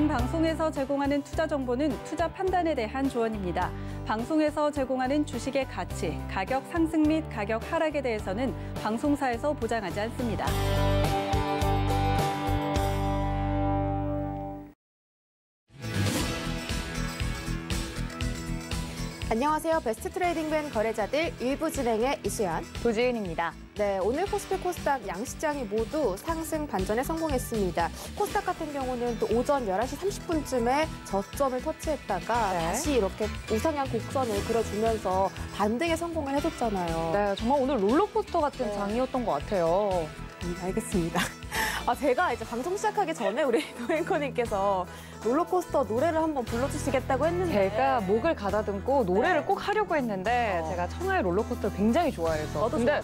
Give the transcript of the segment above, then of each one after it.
본 방송에서 제공하는 투자 정보는 투자 판단에 대한 조언입니다. 방송에서 제공하는 주식의 가치, 가격 상승 및 가격 하락에 대해서는 방송사에서 보장하지 않습니다. 안녕하세요. 베스트 트레이딩밴 거래자들 일부 진행의 이수연, 도지은입니다. 네, 오늘 코스피 코스닥 양시장이 모두 상승 반전에 성공했습니다. 코스닥 같은 경우는 또 오전 11시 30분쯤에 저점을 터치했다가 다시 이렇게 우상향 곡선을 그려주면서 반등에 성공을 해줬잖아요. 네, 정말 오늘 롤러코스터 같은 장이었던 것 같아요. 알겠습니다. 제가 이제 방송 시작하기 전에 우리 도앵커님께서 롤러코스터 노래를 한번 불러주시겠다고 했는데 제가 목을 가다듬고 노래를 꼭 하려고 했는데 제가 청하의 롤러코스터를 굉장히 좋아해서 근데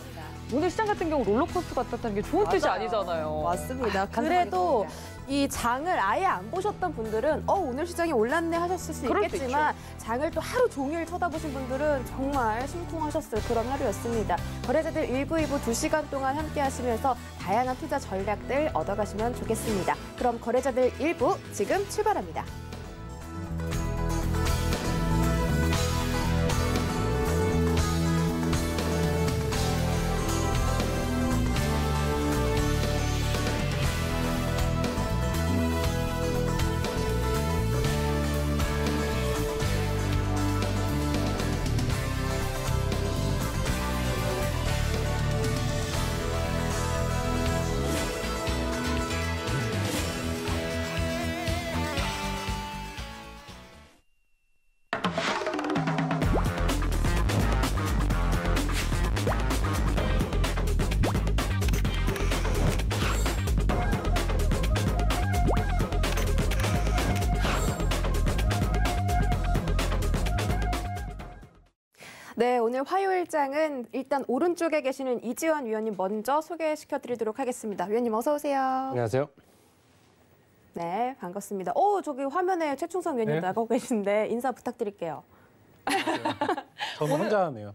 오늘 시장 같은 경우 롤러코스터 같다는 게 좋은 뜻이 아니잖아요. 맞습니다. 그래도 이 장을 아예 안 보셨던 분들은 오늘 시장이 올랐네 하셨을 수 있겠지만 장을 또 하루 종일 쳐다보신 분들은 정말 심쿵하셨을 그런 하루였습니다. 거래자들 1부, 2부 2시간 동안 함께 하시면서 다양한 투자 전략들 얻어가시면 좋겠습니다. 그럼 거래자들 1부 지금 출발합니다. 네, 오늘 화요일장은 일단 오른쪽에 계시는 이지원 위원님 먼저 소개시켜드리도록 하겠습니다. 위원님 어서 오세요. 안녕하세요. 네, 반갑습니다. 저기 화면에 최충성 위원님 나가고 계신데 인사 부탁드릴게요. 저는 혼자 하네요.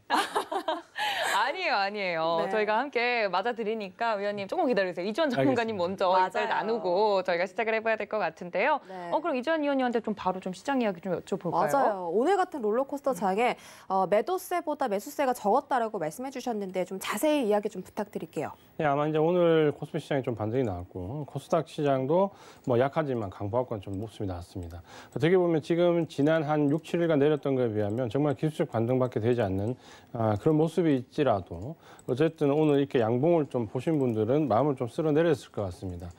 아니에요. 네. 저희가 함께 맞아드리니까 위원님 조금 기다리세요. 이주원 전문가님 먼저 인사를 나누고 저희가 시작을 해봐야 될 것 같은데요. 네. 그럼 이주원 위원님한테 좀 바로 좀 시장 이야기 좀 여쭤볼까요? 맞아요. 오늘 같은 롤러코스터 장에 매도세보다 매수세가 적었다라고 말씀해 주셨는데 좀 자세히 이야기 좀 부탁드릴게요. 네, 아마 이제 오늘 코스피 시장이 좀 반등이 나왔고 코스닥 시장도 뭐 약하지만 강보합권 좀 모습이 나왔습니다. 어떻게 보면 지금 지난 한 6, 7일간 내렸던 것에 비하면 정말 기술적 반등밖에 되지 않는 그런 모습이 있지라도 어쨌든 오늘 이렇게 양봉을 좀 보신 분들은 마음을 좀 쓸어내렸을 것 같습니다.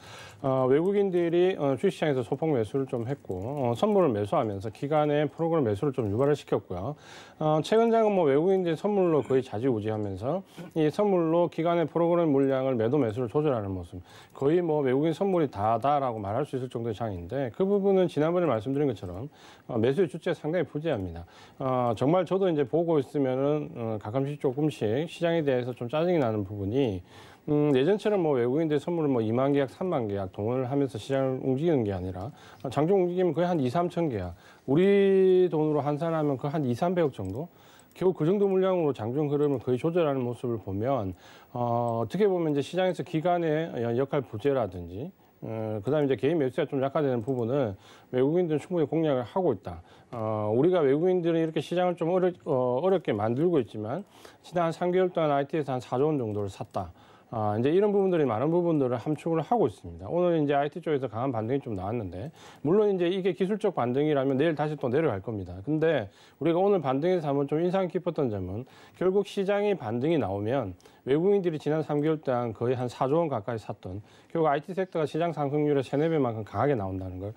외국인들이 주식시장에서 소폭 매수를 좀 했고 선물을 매수하면서 기간에 프로그램 매수를 좀 유발을 시켰고요. 최근 장은 뭐 외국인들이 선물로 거의 좌지우지하면서 이 선물로 기간의 프로그램 물량을 매도 매수를 조절하는 모습, 거의 뭐 외국인 선물이 다다라고 말할 수 있을 정도의 장인데 그 부분은 지난번에 말씀드린 것처럼 매수의 주체가 상당히 부재합니다. 정말 저도 이제 보고 있으면은 가끔씩 조금씩 시장에 대해서 좀 짜증이 나는 부분이 예전처럼 뭐 외국인들 선물을 뭐 2만 계약, 3만 계약 동원을 하면서 시장을 움직이는 게 아니라 장중 움직이면 거의 한 2, 3천 계약, 우리 돈으로 환산하면 그 한 2, 300억 정도? 결국 그 정도 물량으로 장중 흐름을 거의 조절하는 모습을 보면 어떻게 보면 이제 시장에서 기관의 역할 부재라든지 그다음에 이제 개인 매수가 좀 약화되는 부분을 외국인들은 충분히 공략을 하고 있다. 우리가 외국인들은 이렇게 시장을 좀 어렵게 만들고 있지만 지난 한 3개월 동안 IT에서 한 4조 원 정도를 샀다. 이제 이런 부분들이 많은 부분들을 함축을 하고 있습니다. 오늘 이제 IT 쪽에서 강한 반등이 좀 나왔는데, 물론 이제 이게 기술적 반등이라면 내일 다시 또 내려갈 겁니다. 근데 우리가 오늘 반등에서 한번 좀 인상 깊었던 점은 결국 시장이 반등이 나오면 외국인들이 지난 3개월 동안 거의 한 4조 원 가까이 샀던 결국 IT 섹터가 시장 상승률의 3, 4배만큼 강하게 나온다는 걸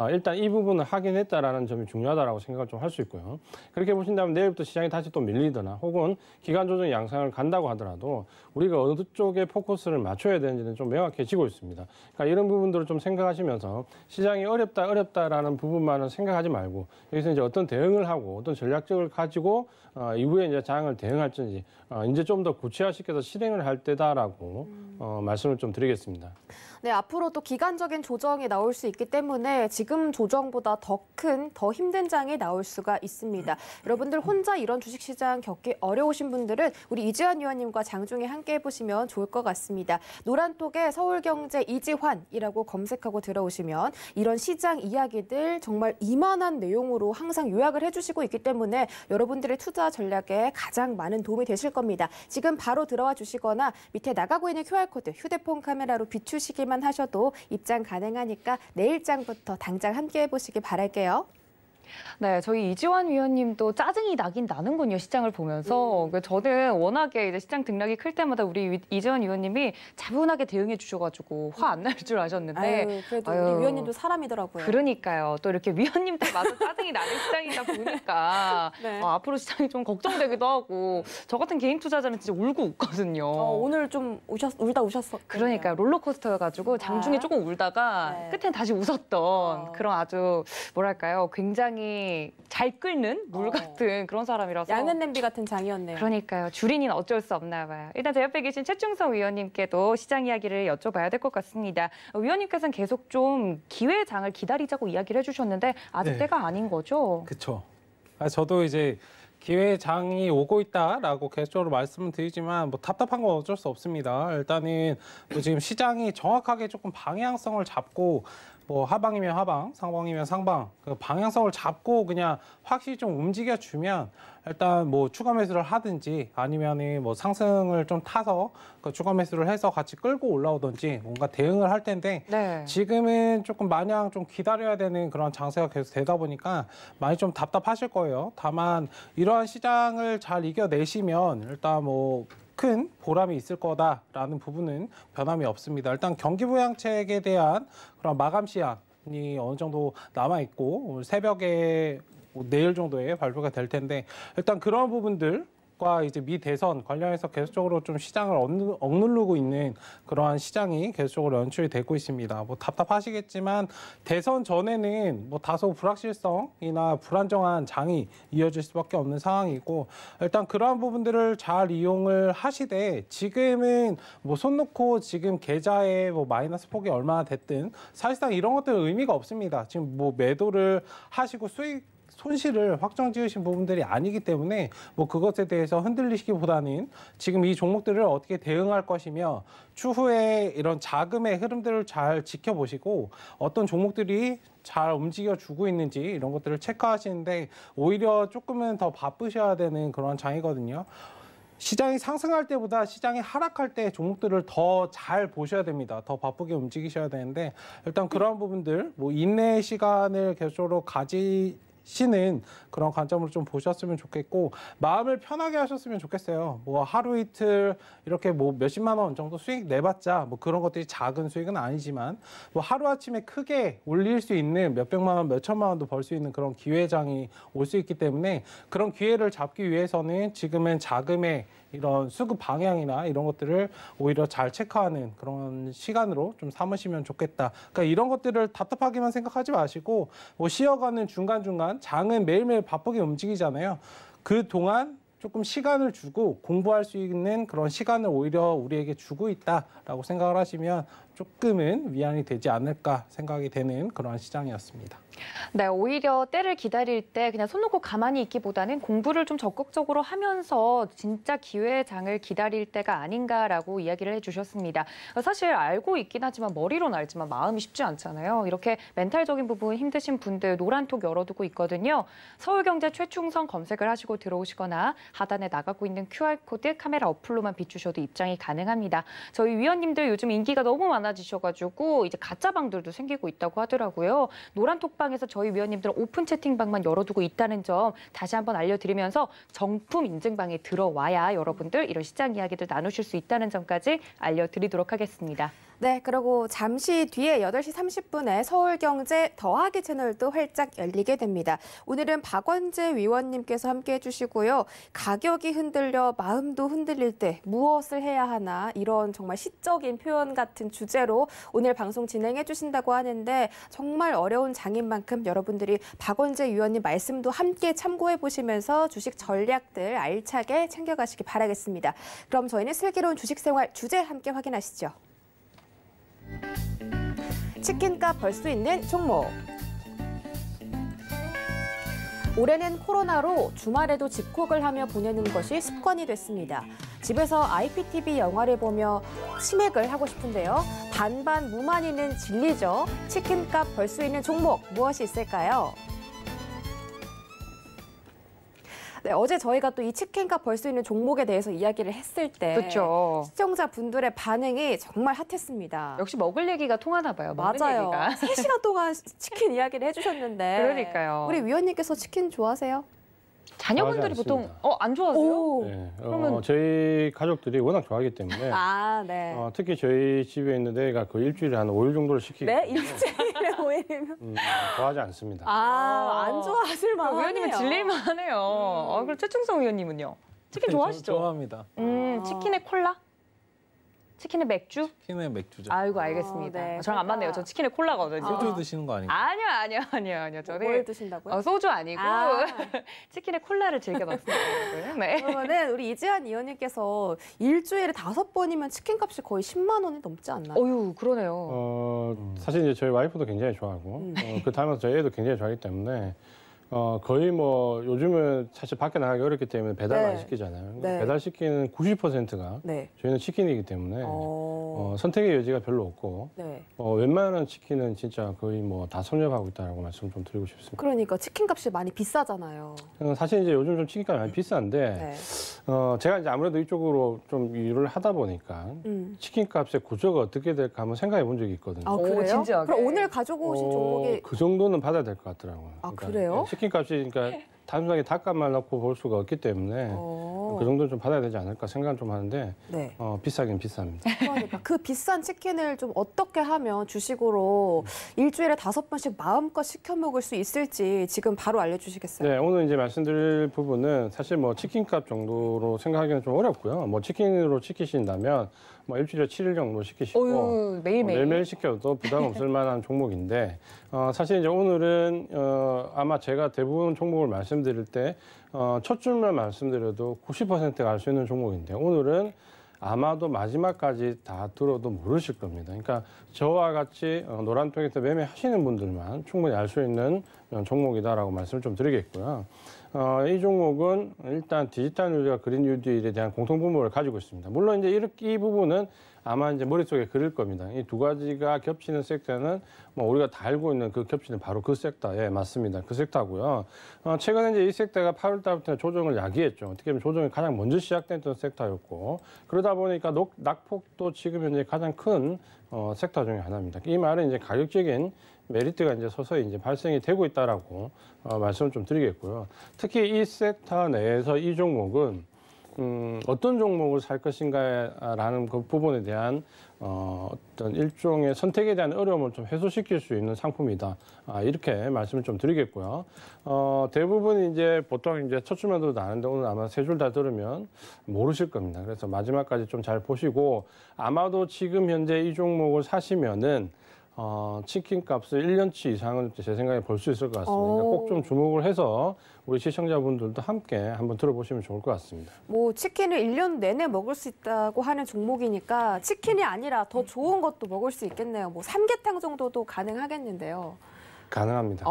일단 이 부분을 확인했다라는 점이 중요하다라고 생각을 좀 할 수 있고요. 그렇게 보신다면 내일부터 시장이 다시 또 밀리거나 혹은 기간 조정 양상을 간다고 하더라도 우리가 어느 쪽에 포커스를 맞춰야 되는지는 좀 명확해지고 있습니다. 그러니까 이런 부분들을 좀 생각하시면서 시장이 어렵다라는 부분만은 생각하지 말고 여기서 이제 어떤 대응을 하고 어떤 전략적을 가지고 이후에 이제 장을 대응할지 이제 좀 더 구체화시켜서 실행을 할 때다라고 말씀을 좀 드리겠습니다. 네, 앞으로 또 기간적인 조정이 나올 수 있기 때문에 지금 조정보다 더 큰, 더 힘든 장이 나올 수가 있습니다. 여러분들 혼자 이런 주식시장 겪기 어려우신 분들은 우리 이지환 위원님과 장중에 함께 해보시면 좋을 것 같습니다. 노란톡에 서울경제 이지환이라고 검색하고 들어오시면 이런 시장 이야기들 정말 이만한 내용으로 항상 요약을 해주시고 있기 때문에 여러분들의 투자 전략에 가장 많은 도움이 되실 겁니다. 지금 바로 들어와 주시거나 밑에 나가고 있는 QR코드 휴대폰 카메라로 비추시기만 하셔도 입장 가능하니까 내일장부터 당장 함께 해보시기 바랄게요. 네, 저희 이지환 위원님도 짜증이 나긴 나는군요, 시장을 보면서. 저는 워낙에 이제 시장 등락이 클 때마다 우리 이지환 위원님이 차분하게 대응해 주셔가지고 화 안 날 줄 아셨는데. 그래도 우리 위원님도 사람이더라고요. 그러니까요. 또 이렇게 위원님들 마저 짜증이 나는 시장이다 보니까 네. 앞으로 시장이 좀 걱정되기도 하고 저 같은 개인 투자자는 진짜 울고 웃거든요. 오늘 좀 울다 우셨었어요. 그러니까 롤러코스터여가지고 장중에 조금 울다가 네. 끝엔 다시 웃었던 그런 아주 뭐랄까요, 굉장히 잘 끓는 물 같은 그런 사람이라서. 양은 냄비 같은 장이었네요. 그러니까요. 주린이는 어쩔 수 없나 봐요. 일단 제 옆에 계신 최충성 위원님께도 시장 이야기를 여쭤봐야 될 것 같습니다. 위원님께서는 계속 좀 기회장을 기다리자고 이야기를 해주셨는데 아직 네. 때가 아닌 거죠? 그렇죠. 저도 이제 기회장이 오고 있다라고 계속적으로 말씀을 드리지만 뭐 답답한 건 어쩔 수 없습니다. 일단은 뭐 지금 시장이 정확하게 조금 방향성을 잡고 뭐 하방이면 하방, 상방이면 상방 그 방향성을 잡고 그냥 확실히 좀 움직여주면 일단 뭐 추가 매수를 하든지 아니면은 뭐 상승을 좀 타서 그 추가 매수를 해서 같이 끌고 올라오든지 뭔가 대응을 할 텐데 네. 지금은 조금 마냥 좀 기다려야 되는 그런 장세가 계속 되다 보니까 많이 좀 답답하실 거예요. 다만 이러한 시장을 잘 이겨내시면 일단 뭐 큰 보람이 있을 거다라는 부분은 변함이 없습니다. 일단 경기부양책에 대한 그런 마감 시한이 어느 정도 남아 있고 오늘 새벽에 내일 정도에 발표가 될 텐데 일단 그런 부분들. 과 이제 미 대선 관련해서 계속적으로 좀 시장을 억누르고 있는 그러한 시장이 계속적으로 연출이 되고 있습니다. 뭐 답답하시겠지만 대선 전에는 뭐 다소 불확실성이나 불안정한 장이 이어질 수밖에 없는 상황이고 일단 그러한 부분들을 잘 이용을 하시되 지금은 뭐 손 놓고 지금 계좌에 뭐 마이너스 폭이 얼마나 됐든 사실상 이런 것들은 의미가 없습니다. 지금 뭐 매도를 하시고 손실을 확정 지으신 부분들이 아니기 때문에 뭐 그것에 대해서 흔들리시기보다는 지금 이 종목들을 어떻게 대응할 것이며 추후에 이런 자금의 흐름들을 잘 지켜보시고 어떤 종목들이 잘 움직여주고 있는지 이런 것들을 체크하시는데 오히려 조금은 더 바쁘셔야 되는 그런 장이거든요. 시장이 상승할 때보다 시장이 하락할 때 종목들을 더 잘 보셔야 됩니다. 더 바쁘게 움직이셔야 되는데 일단 그런 부분들 뭐 인내 시간을 계속적으로 가지시는 그런 관점으로 좀 보셨으면 좋겠고 마음을 편하게 하셨으면 좋겠어요. 뭐 하루 이틀 이렇게 뭐 몇십만 원 정도 수익 내봤자 뭐 그런 것들이 작은 수익은 아니지만 뭐 하루아침에 크게 올릴 수 있는 몇백만 원, 몇천만 원도 벌 수 있는 그런 기회장이 올 수 있기 때문에 그런 기회를 잡기 위해서는 지금은 자금의 이런 수급 방향이나 이런 것들을 오히려 잘 체크하는 그런 시간으로 좀 삼으시면 좋겠다. 그러니까 이런 것들을 답답하게만 생각하지 마시고 뭐 쉬어가는 중간중간 장은 매일매일 바쁘게 움직이잖아요. 그동안 조금 시간을 주고 공부할 수 있는 그런 시간을 오히려 우리에게 주고 있다라고 생각을 하시면 조금은 위안이 되지 않을까 생각이 되는 그러한 시장이었습니다. 네, 오히려 때를 기다릴 때 그냥 손 놓고 가만히 있기보다는 공부를 좀 적극적으로 하면서 진짜 기회장을 기다릴 때가 아닌가라고 이야기를 해주셨습니다. 사실 알고 있긴 하지만 머리로는 알지만 마음이 쉽지 않잖아요. 이렇게 멘탈적인 부분 힘드신 분들 노란톡 열어두고 있거든요. 서울경제 최충성 검색을 하시고 들어오시거나 하단에 나가고 있는 QR코드 카메라 어플로만 비추셔도 입장이 가능합니다. 저희 위원님들 요즘 인기가 너무 많아지셔가지고 이제 가짜방들도 생기고 있다고 하더라고요. 노란톡방에서 저희 위원님들은 오픈 채팅방만 열어두고 있다는 점 다시 한번 알려드리면서 정품 인증방에 들어와야 여러분들 이런 시장 이야기들 나누실 수 있다는 점까지 알려드리도록 하겠습니다. 네, 그리고 잠시 뒤에 8시 30분에 서울경제 더하기 채널도 활짝 열리게 됩니다. 오늘은 박원재 위원님께서 함께 해주시고요. 가격이 흔들려 마음도 흔들릴 때 무엇을 해야 하나 이런 정말 시적인 표현 같은 주제로 오늘 방송 진행해 주신다고 하는데 정말 어려운 장인 만큼 여러분들이 박원재 위원님 말씀도 함께 참고해 보시면서 주식 전략들 알차게 챙겨가시기 바라겠습니다. 그럼 저희는 슬기로운 주식생활 주제 함께 확인하시죠. 치킨값 벌 수 있는 종목. 올해는 코로나로 주말에도 집콕을 하며 보내는 것이 습관이 됐습니다. 집에서 IPTV 영화를 보며 치맥을 하고 싶은데요. 반반 무만이는 진리죠. 치킨값 벌 수 있는 종목 무엇이 있을까요? 네, 어제 저희가 또 이 치킨값 벌 수 있는 종목에 대해서 이야기를 했을 때 그렇죠. 시청자분들의 반응이 정말 핫했습니다. 역시 먹을 얘기가 통하나 봐요. 먹는 맞아요. 얘기가. 3시간 동안 치킨 이야기를 해주셨는데 그러니까요. 우리 위원님께서 치킨 좋아하세요? 자녀분들이 좋아하지 보통 않습니다. 안 좋아하세요? 오. 네, 그러면- 저희 가족들이 워낙 좋아하기 때문에 아, 네. 특히 저희 집에 있는 데가 그 일주일에 한 5일 정도를 시키기 네? 때문에 일주일에 5일이면? 좋아하지 않습니다. 안 좋아하실 만하네요. 의원님은 질릴만 하네요. 그럼 최충성 의원님은요? 치킨 좋아하시죠? 좋아합니다. 치킨에 콜라? 치킨에 맥주? 치킨에 맥주죠. 아이고 알겠습니다. 네, 저랑 안 맞네요. 저 치킨에 콜라거든요. 소주 드시는 거 아니에요? 아니요. 저는 뭘 드신다고요? 소주 아니고 아. 치킨에 콜라를 즐겨 먹습니다. 여러분. 네. 그러면은 우리 이재한 의원님께서 일주일에 5번이면 치킨값이 거의 10만 원이 넘지 않나요? 어유 그러네요. 사실 이제 저희 와이프도 굉장히 좋아하고 그 다음에 저희 애도 굉장히 좋아하기 때문에 거의 뭐 요즘은 사실 밖에 나가기 어렵기 때문에 배달 많이 네. 시키잖아요. 네. 배달 시키는 90%가 네. 저희는 치킨이기 때문에 선택의 여지가 별로 없고 네. 웬만한 치킨은 진짜 거의 뭐 다 섭렵하고 있다라고 말씀 좀 드리고 싶습니다. 그러니까 치킨값이 많이 비싸잖아요. 사실 이제 요즘 좀 치킨값이 많이 비싼데 네. 제가 이제 아무래도 이쪽으로 좀 일을 하다 보니까 치킨값의 구조가 어떻게 될까 한번 생각해 본 적이 있거든요. 아, 오, 그래요? 진지하게. 그럼 오늘 가지고 오신 종목이 그 정도는 받아야 될 것 같더라고요. 아, 그래요? 치킨값이 그러니까 단순하게 닭값만 넣고 볼 수가 없기 때문에 그 정도는 좀 받아야 되지 않을까 생각은 좀 하는데 네. 비싸긴 비쌉니다. 그러니까 그 비싼 치킨을 좀 어떻게 하면 주식으로 일주일에 5번씩 마음껏 시켜 먹을 수 있을지 지금 바로 알려주시겠어요? 네, 오늘 이제 말씀드릴 부분은 사실 뭐 치킨값 정도로 생각하기는 좀 어렵고요. 뭐 치킨으로 시키신다면 뭐 일주일에 7일 정도 시키시고 어유 매일매일. 매일매일 시켜도 부담 없을 만한 종목인데 사실 이제 오늘은 아마 제가 대부분 종목을 말씀드릴 때 첫 줄만 말씀드려도 90%가 알 수 있는 종목인데 오늘은 아마도 마지막까지 다 들어도 모르실 겁니다. 그러니까 저와 같이 노란통에서 매매하시는 분들만 충분히 알 수 있는 종목이다라고 말씀을 좀 드리겠고요. 이 종목은 일단 디지털 뉴딜과 그린 뉴딜에 대한 공통분모를 가지고 있습니다. 물론 이제 이 부분은 아마 이제 머릿속에 그릴 겁니다. 이 두 가지가 겹치는 섹터는 뭐 우리가 다 알고 있는 그 겹치는 바로 그 섹터에 맞습니다. 그 섹터고요. 최근에 이제 이 섹터가 8월 달부터 조정을 야기했죠. 어떻게 보면 조정이 가장 먼저 시작됐던 섹터였고 그러다 보니까 낙폭도 지금 현재 가장 큰 섹터 중에 하나입니다. 이 말은 이제 가격적인 메리트가 이제 서서히 이제 발생이 되고 있다라고 말씀을 좀 드리겠고요. 특히 이 섹터 내에서 이 종목은 어떤 종목을 살 것인가라는 그 부분에 대한 어떤 일종의 선택에 대한 어려움을 좀 해소시킬 수 있는 상품이다. 이렇게 말씀을 좀 드리겠고요. 대부분 이제 보통 이제 첫 줄만 들어도 아는데 오늘 아마 세 줄 다 들으면 모르실 겁니다. 그래서 마지막까지 좀 잘 보시고 아마도 지금 현재 이 종목을 사시면은 치킨 값을 1년치 이상은 제 생각에 볼 수 있을 것 같습니다. 그러니까 꼭 좀 주목을 해서 우리 시청자분들도 함께 한번 들어보시면 좋을 것 같습니다. 뭐 치킨을 1년 내내 먹을 수 있다고 하는 종목이니까 치킨이 아니라 더 좋은 것도 먹을 수 있겠네요. 뭐 삼계탕 정도도 가능하겠는데요. 가능합니다.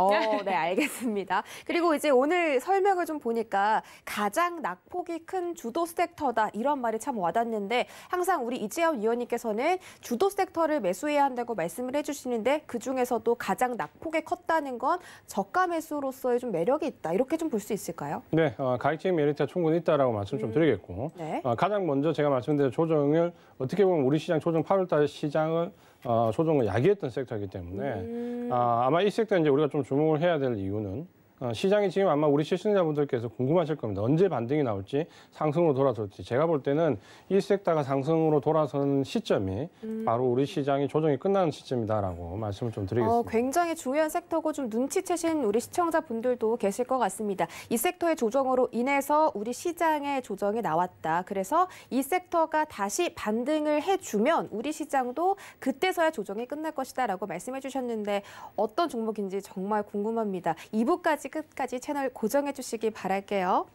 네, 알겠습니다. 그리고 이제 오늘 설명을 좀 보니까 가장 낙폭이 큰 주도 섹터다 이런 말이 참 와닿는데 항상 우리 이재현 위원님께서는 주도 섹터를 매수해야 한다고 말씀을 해주시는데 그중에서도 가장 낙폭이 컸다는 건 저가 매수로서의 좀 매력이 있다 이렇게 좀 볼 수 있을까요? 네, 가격적인 메리트가 충분히 있다라고 말씀 좀 드리겠고 네. 가장 먼저 제가 말씀드린 조정을 어떻게 보면 우리 시장 조정 8월달 시장을 조정을 야기했던 섹터이기 때문에 아마 이 섹터 이제 우리가 좀 주목을 해야 될 이유는 시장이 지금 아마 우리 시청자분들께서 궁금하실 겁니다. 언제 반등이 나올지 상승으로 돌아설지. 제가 볼 때는 이 섹터가 상승으로 돌아서는 시점이 바로 우리 시장이 조정이 끝나는 시점이다라고 말씀을 좀 드리겠습니다. 굉장히 중요한 섹터고 좀 눈치채신 우리 시청자분들도 계실 것 같습니다. 이 섹터의 조정으로 인해서 우리 시장의 조정이 나왔다. 그래서 이 섹터가 다시 반등을 해주면 우리 시장도 그때서야 조정이 끝날 것이다라고 말씀해 주셨는데 어떤 종목인지 정말 궁금합니다. 2부까지 끝까지 채널 고정해 주시기 바랄게요.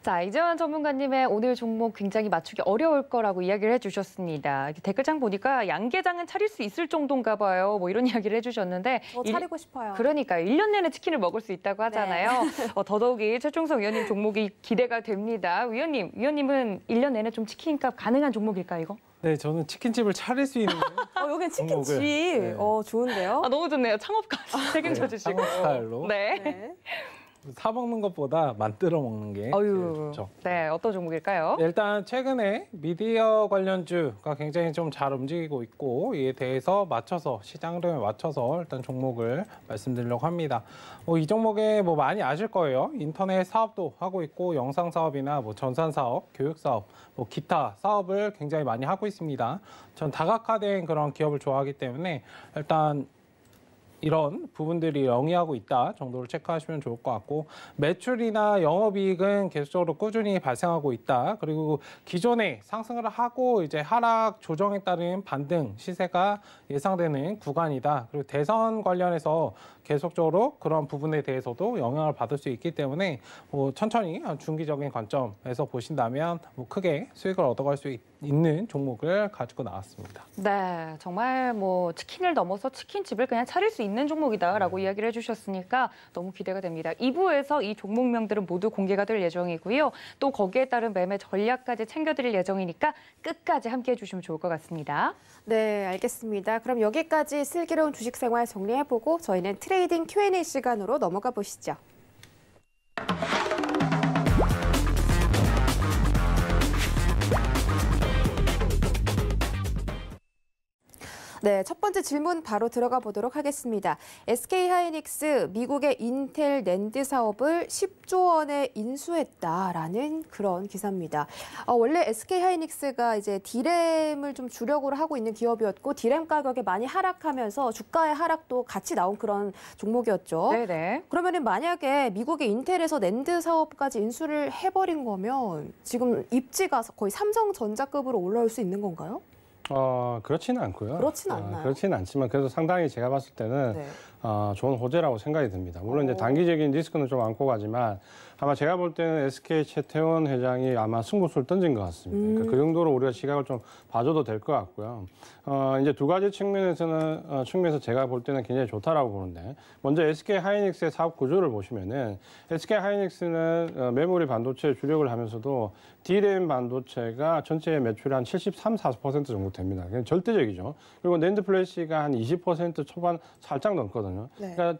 자, 이재환 전문가님의 오늘 종목 굉장히 맞추기 어려울 거라고 이야기를 해주셨습니다. 댓글창 보니까 양계장은 차릴 수 있을 정도인가 봐요. 뭐 이런 이야기를 해주셨는데. 저 차리고 싶어요. 그러니까요. 1년 내내 치킨을 먹을 수 있다고 하잖아요. 네. 더더욱이 최충성 위원님 종목이 기대가 됩니다. 위원님은 1년 내내 좀 치킨값 가능한 종목일까요, 이거? 네, 저는 치킨집을 차릴 수 있는 여긴 치킨집. 종목을, 네. 좋은데요? 너무 좋네요. 창업까지 책임져 주시고. 창업 스타일로. 네. 네. 사 먹는 것보다 만들어 먹는 게 제일 좋죠. 네, 어떤 종목일까요? 일단 최근에 미디어 관련주가 굉장히 좀 잘 움직이고 있고 이에 대해서 맞춰서 시장 흐름에 맞춰서 일단 종목을 말씀드리려고 합니다. 이 종목에 뭐 많이 아실 거예요. 인터넷 사업도 하고 있고 영상 사업이나 뭐 전산 사업, 교육 사업, 뭐 기타 사업을 굉장히 많이 하고 있습니다. 전 다각화된 그런 기업을 좋아하기 때문에 일단 이런 부분들이 영위하고 있다 정도를 체크하시면 좋을 것 같고 매출이나 영업이익은 계속적으로 꾸준히 발생하고 있다. 그리고 기존에 상승을 하고 이제 하락 조정에 따른 반등 시세가 예상되는 구간이다. 그리고 대선 관련해서 계속적으로 그런 부분에 대해서도 영향을 받을 수 있기 때문에 천천히 중기적인 관점에서 보신다면 크게 수익을 얻어갈 수 있는 종목을 가지고 나왔습니다. 네, 정말 뭐 치킨을 넘어서 치킨집을 그냥 차릴 수 있는 종목이다라고 이야기를 해주셨으니까 너무 기대가 됩니다. 2부에서 이 종목명들은 모두 공개가 될 예정이고요. 또 거기에 따른 매매 전략까지 챙겨드릴 예정이니까 끝까지 함께해 주시면 좋을 것 같습니다. 네, 알겠습니다. 그럼 여기까지 슬기로운 주식 생활 정리해보고 저희는 트레이딩 Q&A 시간으로 넘어가 보시죠. 네, 첫 번째 질문 바로 들어가 보도록 하겠습니다. SK하이닉스 미국의 인텔 낸드 사업을 10조 원에 인수했다라는 그런 기사입니다. 원래 SK하이닉스가 이제 D램을 좀 주력으로 하고 있는 기업이었고 D램 가격이 많이 하락하면서 주가의 하락도 같이 나온 그런 종목이었죠. 네네. 그러면은 만약에 미국의 인텔에서 낸드 사업까지 인수를 해버린 거면 지금 입지가 거의 삼성전자급으로 올라올 수 있는 건가요? 그렇지는 않고요. 그렇지는 않나요? 그렇지는 않지만 그래도 상당히 제가 봤을 때는 네. 좋은 호재라고 생각이 듭니다. 물론 이제 단기적인 리스크는 좀 안고 가지만 아마 제가 볼 때는 SK 최태원 회장이 아마 승부수를 던진 것 같습니다. 그러니까 그 정도로 우리가 시각을 좀 봐줘도 될 것 같고요. 이제 두 가지 측면에서 제가 볼 때는 굉장히 좋다라고 보는데 먼저 SK 하이닉스의 사업 구조를 보시면은 SK 하이닉스는 메모리 반도체 주력을 하면서도 D램 반도체가 전체 매출의 한 73, 40% 정도 됩니다. 절대적이죠. 그리고 낸드 플래시가 한 20% 초반 살짝 넘거든요. 네. 그러니까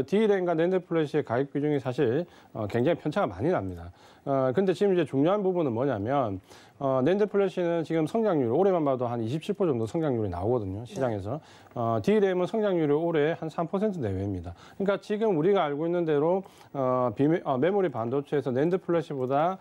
D램과 낸드 플래시의 가격 비중이 사실 굉장히 편차가 많이 납니다. 근데 지금 이제 중요한 부분은 뭐냐면 낸드 플래시는 지금 성장률 올해만 봐도 한 27% 정도 성장률이 나오거든요. 시장에서. D램은 성장률이 올해 한 3% 내외입니다. 그러니까 지금 우리가 알고 있는 대로 메모리 반도체에서 낸드 플래시가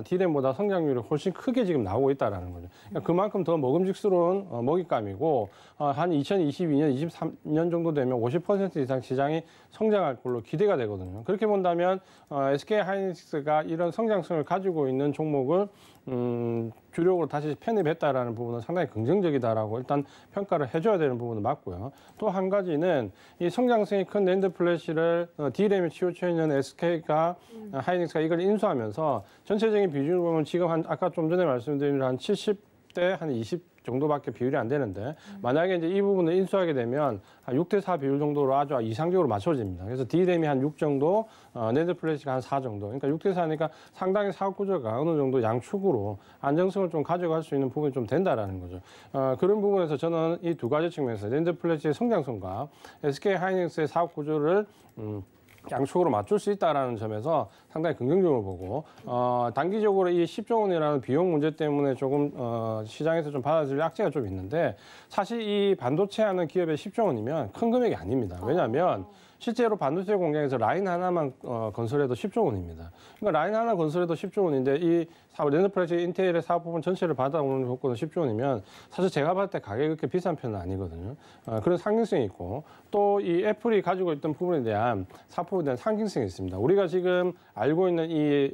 D램보다 성장률이 훨씬 크게 지금 나오고 있다는 거죠. 그러니까 그만큼 더 먹음직스러운 먹잇감이고 한 2022년, 23년 정도 되면 50% 이상 시장이 성장할 걸로 기대가 되거든요. 그렇게 본다면 SK하이닉스가 이런 성장성을 가지고 있는 종목을 주력으로 다시 편입했다라는 부분은 상당히 긍정적이다라고 일단 평가를 해줘야 되는 부분은 맞고요. 또 한 가지는 이 성장성이 큰 낸드 플래시를 D램에 치우쳐 있는 SK가 하이닉스가 이걸 인수하면서 전체적인 비중을 보면 지금 아까 좀 전에 말씀드린 한 70대 한 20 정도밖에 비율이 안 되는데 만약에 이제 이 부분을 인수하게 되면 한 6대4 비율 정도로 아주 이상적으로 맞춰집니다. 그래서 D램이 한 6 정도, 낸드 플래시가 한 4 정도. 그러니까 6대4니까 상당히 사업 구조가 어느 정도 양축으로 안정성을 좀 가져갈 수 있는 부분이 좀 된다라는 거죠. 그런 부분에서 저는 이 두 가지 측면에서 낸드 플래시의 성장성과 SK하이닉스의 사업 구조를 양축으로 맞출 수 있다는 점에서 상당히 긍정적으로 보고 단기적으로 이 10조 원이라는 비용 문제 때문에 조금 시장에서 좀 받아들일 악재가 좀 있는데 사실 이 반도체 하는 기업의 10조 원이면 큰 금액이 아닙니다. 왜냐하면 실제로 반도체 공장에서 라인 하나만 건설해도 10조 원입니다. 그러니까 라인 하나 건설해도 10조 원인데 이 낸드 플래시 인텔의 사업 부분 전체를 받아오는 조건은 10조 원이면 사실 제가 봤을 때 가격이 그렇게 비싼 편은 아니거든요. 그런 상징성이 있고 또 이 애플이 가지고 있던 부분에 대한 사업부에 대한 상징성이 있습니다. 우리가 지금 알고 있는 이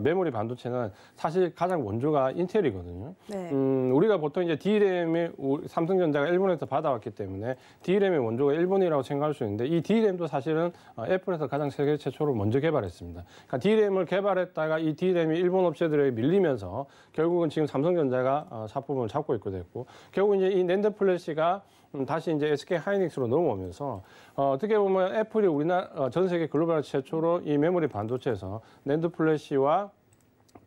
메모리 반도체는 사실 가장 원조가 인텔이거든요. 네. 우리가 보통 이제 D램이 삼성전자가 일본에서 받아왔기 때문에 D램의 원조가 일본이라고 생각할 수 있는데 이 D램도 사실은 애플에서 가장 세계 최초로 먼저 개발했습니다. 그러니까 D램을 개발했다가 이 D램이 일본 업체들에게 밀리면서 결국은 지금 삼성전자가 사품을 잡고 있고 됐고 결국 이제 이 낸드 플래시가 다시 이제 SK 하이닉스로 넘어오면서 어떻게 보면 애플이 우리나라 전 세계 글로벌 최초로 이 메모리 반도체에서 낸드 플래시와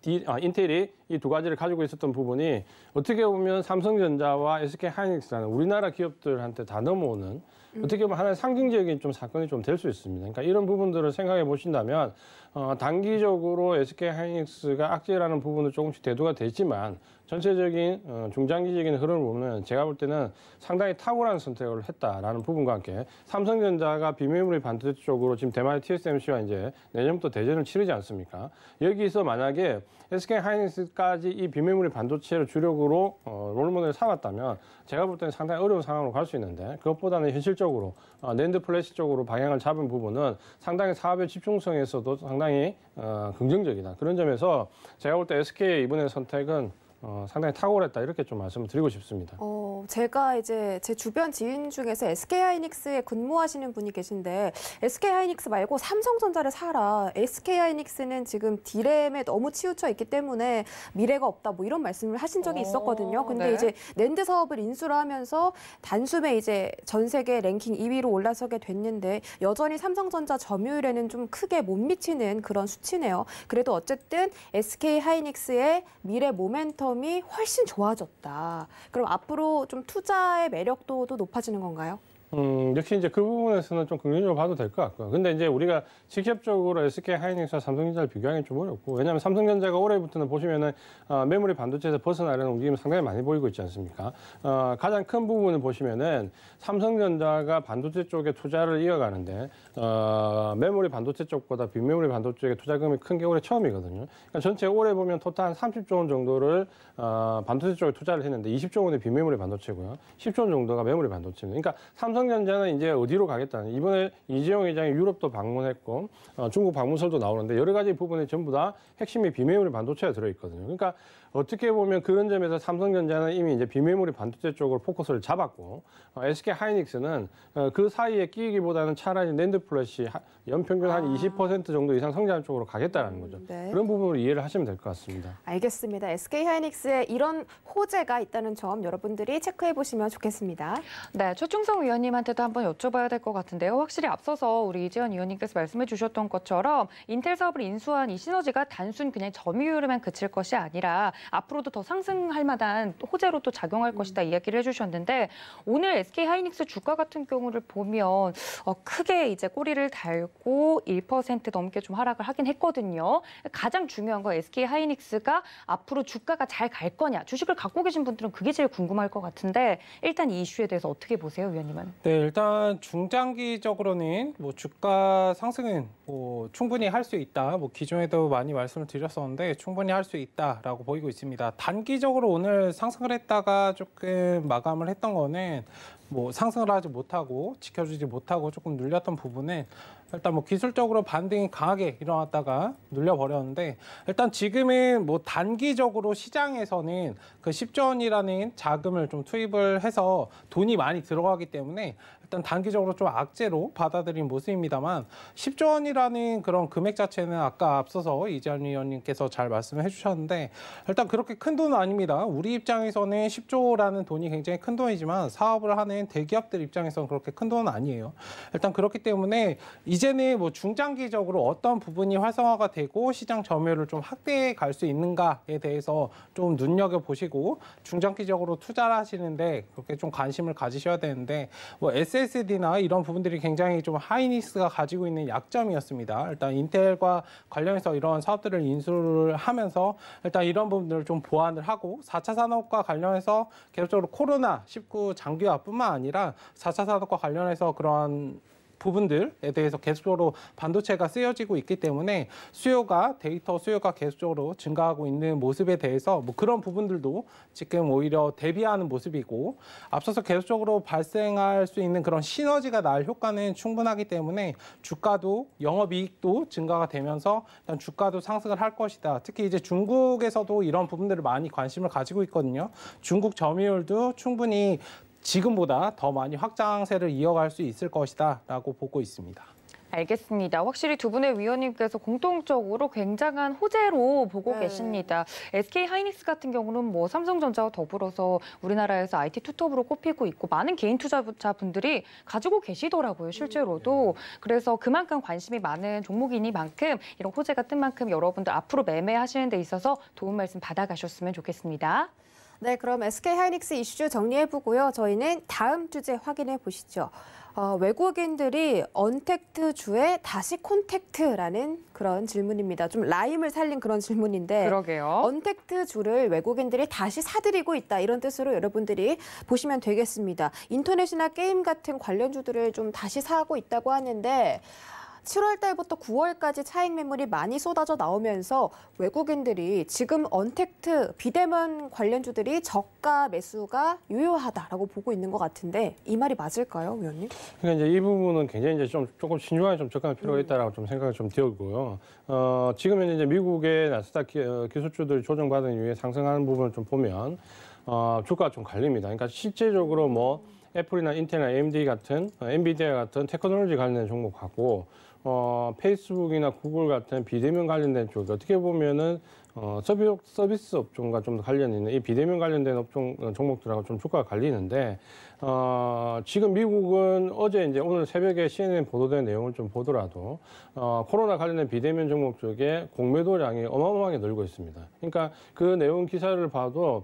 인텔이 이 두 가지를 가지고 있었던 부분이 어떻게 보면 삼성전자와 SK 하이닉스라는 우리나라 기업들한테 다 넘어오는 어떻게 보면 하나의 상징적인 좀 사건이 좀 될 수 있습니다. 그러니까 이런 부분들을 생각해 보신다면 단기적으로 SK 하이닉스가 악재라는 부분은 조금씩 대두가 되지만 전체적인 중장기적인 흐름을 보면 제가 볼 때는 상당히 탁월한 선택을 했다라는 부분과 함께 삼성전자가 비메모리 반도체 쪽으로 지금 대만의 TSMC와 이제 내년부터 대전을 치르지 않습니까? 여기서 만약에 SK 하이닉스까지 이 비메모리 반도체를 주력으로 롤모델을 삼았다면 제가 볼 때는 상당히 어려운 상황으로 갈 수 있는데 그것보다는 현실적으로 낸드 플래시 쪽으로 방향을 잡은 부분은 상당히 사업의 집중성에서도 상당히 긍정적이다. 그런 점에서 제가 볼 때 SK의 이번에 선택은 상당히 탁월했다 이렇게 좀 말씀을 드리고 싶습니다. 제가 이제 제 주변 지인 중에서 SK 하이닉스에 근무하시는 분이 계신데 SK 하이닉스 말고 삼성전자를 사라. SK 하이닉스는 지금 D램에 너무 치우쳐 있기 때문에 미래가 없다. 뭐 이런 말씀을 하신 적이 있었거든요. 근데 네. 이제 낸드 사업을 인수를 하면서 단숨에 이제 전 세계 랭킹 2위로 올라서게 됐는데 여전히 삼성전자 점유율에는 좀 크게 못 미치는 그런 수치네요. 그래도 어쨌든 SK 하이닉스의 미래 모멘텀이 훨씬 좋아졌다. 그럼 앞으로 좀 투자의 매력도도 높아지는 건가요? 역시 이제 그 부분에서는 좀 긍정적으로 봐도 될 것 같고요. 근데 이제 우리가 직접적으로 SK 하이닉스와 삼성전자를 비교하기는 좀 어렵고, 왜냐하면 삼성전자가 올해부터는 보시면은 메모리 반도체에서 벗어나려는 움직임이 상당히 많이 보이고 있지 않습니까? 가장 큰 부분을 보시면은 삼성전자가 반도체 쪽에 투자를 이어가는데 메모리 반도체 쪽보다 비메모리 반도체 쪽에 투자금이 큰 게 올해 처음이거든요. 그러니까 전체 올해 보면 토탈 한 30조 원 정도를 반도체 쪽에 투자를 했는데 20조 원의 비메모리 반도체고요. 10조 원 정도가 메모리 반도체입니다. 그러니까 삼성전자는 이제 어디로 가겠다는, 이번에 이재용 회장이 유럽도 방문했고 중국 방문설도 나오는데 여러 가지 부분에 전부 다 핵심이 비메모리 반도체가 들어있거든요. 그러니까 어떻게 보면 그런 점에서 삼성전자는 이미 이제 비메모리 반도체 쪽으로 포커스를 잡았고 SK 하이닉스는 그 사이에 끼기보다는 차라리 낸드 플래시 연평균 한 20% 정도 이상 성장 쪽으로 가겠다는 거죠. 네. 그런 부분으로 이해를 하시면 될 것 같습니다. 알겠습니다. SK 하이닉스에 이런 호재가 있다는 점 여러분들이 체크해 보시면 좋겠습니다. 네, 최충성 위원님한테도 한번 여쭤봐야 될 것 같은데요. 확실히 앞서서 우리 이재현 위원님께서 말씀해 주셨던 것처럼 인텔 사업을 인수한 이 시너지가 단순 그냥 점유율에만 그칠 것이 아니라 앞으로도 더 상승할 만한 호재로 또 작용할 것이다 이야기를 해주셨는데, 오늘 SK 하이닉스 주가 같은 경우를 보면 크게 이제 꼬리를 달고 1% 넘게 좀 하락을 하긴 했거든요. 가장 중요한 건 SK 하이닉스가 앞으로 주가가 잘 갈 거냐, 주식을 갖고 계신 분들은 그게 제일 궁금할 것 같은데 일단 이 이슈에 대해서 어떻게 보세요, 위원님은? 네, 일단 중장기적으로는 뭐 주가 상승은 뭐 충분히 할 수 있다. 뭐 기존에도 많이 말씀을 드렸었는데 충분히 할 수 있다라고 보이고 있습니다. 단기적으로 오늘 상승을 했다가 조금 마감을 했던 거는 뭐 상승을 하지 못하고 지켜주지 못하고 조금 눌렸던 부분은 일단 뭐 기술적으로 반등이 강하게 일어났다가 눌려버렸는데, 일단 지금은 뭐 단기적으로 시장에서는 그 10조 원이라는 자금을 좀 투입을 해서 돈이 많이 들어가기 때문에 일단 단기적으로 좀 악재로 받아들인 모습입니다만, 10조 원이라는 그런 금액 자체는 아까 앞서서 이재현 위원님께서 잘 말씀해 주셨는데 일단 그렇게 큰 돈은 아닙니다. 우리 입장에서는 10조라는 돈이 굉장히 큰 돈이지만 사업을 하는 대기업들 입장에서는 그렇게 큰 돈은 아니에요. 일단 그렇기 때문에 이제는 뭐 중장기적으로 어떤 부분이 활성화가 되고 시장 점유율을 좀 확대해 갈 수 있는가에 대해서 좀 눈여겨보시고 중장기적으로 투자를 하시는데 그렇게 좀 관심을 가지셔야 되는데, 뭐 SSD나 이런 부분들이 굉장히 좀 하이닉스가 가지고 있는 약점이었습니다. 일단 인텔과 관련해서 이런 사업들을 인수를 하면서 일단 이런 부분들을 좀 보완을 하고 4차 산업과 관련해서 계속적으로 코로나19 장기화뿐만 아니라 4차 산업과 관련해서 그런 부분들에 대해서 계속적으로 반도체가 쓰여지고 있기 때문에 데이터 수요가 계속적으로 증가하고 있는 모습에 대해서 뭐 그런 부분들도 지금 오히려 대비하는 모습이고 앞서서 계속적으로 발생할 수 있는 그런 시너지가 날 효과는 충분하기 때문에 주가도 영업이익도 증가가 되면서 일단 주가도 상승을 할 것이다. 특히 이제 중국에서도 이런 부분들을 많이 관심을 가지고 있거든요. 중국 점유율도 충분히 지금보다 더 많이 확장세를 이어갈 수 있을 것이다라고 보고 있습니다. 알겠습니다. 확실히 두 분의 위원님께서 공통적으로 굉장한 호재로 보고 계십니다. SK하이닉스 같은 경우는 뭐 삼성전자와 더불어서 우리나라에서 IT 투톱으로 꼽히고 있고 많은 개인 투자자분들이 가지고 계시더라고요, 실제로도. 그래서 그만큼 관심이 많은 종목이니만큼 이런 호재가 뜬 만큼 여러분들 앞으로 매매하시는 데 있어서 도움 말씀 받아가셨으면 좋겠습니다. 네, 그럼 SK하이닉스 이슈 정리해보고요. 저희는 다음 주제 확인해 보시죠. 외국인들이 언택트주에 다시 콘택트라는 그런 질문입니다. 좀 라임을 살린 그런 질문인데 그러게요. 언택트주를 외국인들이 다시 사들이고 있다. 이런 뜻으로 여러분들이 보시면 되겠습니다. 인터넷이나 게임 같은 관련주들을 좀 다시 사고 있다고 하는데 7월 달부터 9월까지 차익 매물이 많이 쏟아져 나오면서 외국인들이 지금 언택트, 비대면 관련주들이 저가 매수가 유효하다라고 보고 있는 것 같은데 이 말이 맞을까요, 위원님? 그러니까 이제 이 부분은 굉장히 이제 조금 신중하게 좀 접근할 필요가 있다라고 좀 생각이 좀 들고요. 지금 현재 이제 미국의 나스닥 기술주들이 조정받은 이후에 상승하는 부분을 좀 보면 주가가 좀 갈립니다. 그러니까 실제적으로 뭐 애플이나 인텔이나 AMD 같은 엔비디아 같은 테크놀로지 관련된 종목하고 페이스북이나 구글 같은 비대면 관련된 쪽 어떻게 보면은 서비스 업종과 좀 관련 있는 이 비대면 관련된 종목들하고 좀 주가가 갈리는데 지금 미국은 어제 이제 오늘 새벽에 CNN 보도된 내용을 좀 보더라도 코로나 관련된 비대면 종목 쪽에 공매도량이 어마어마하게 늘고 있습니다. 그러니까 그 내용 기사를 봐도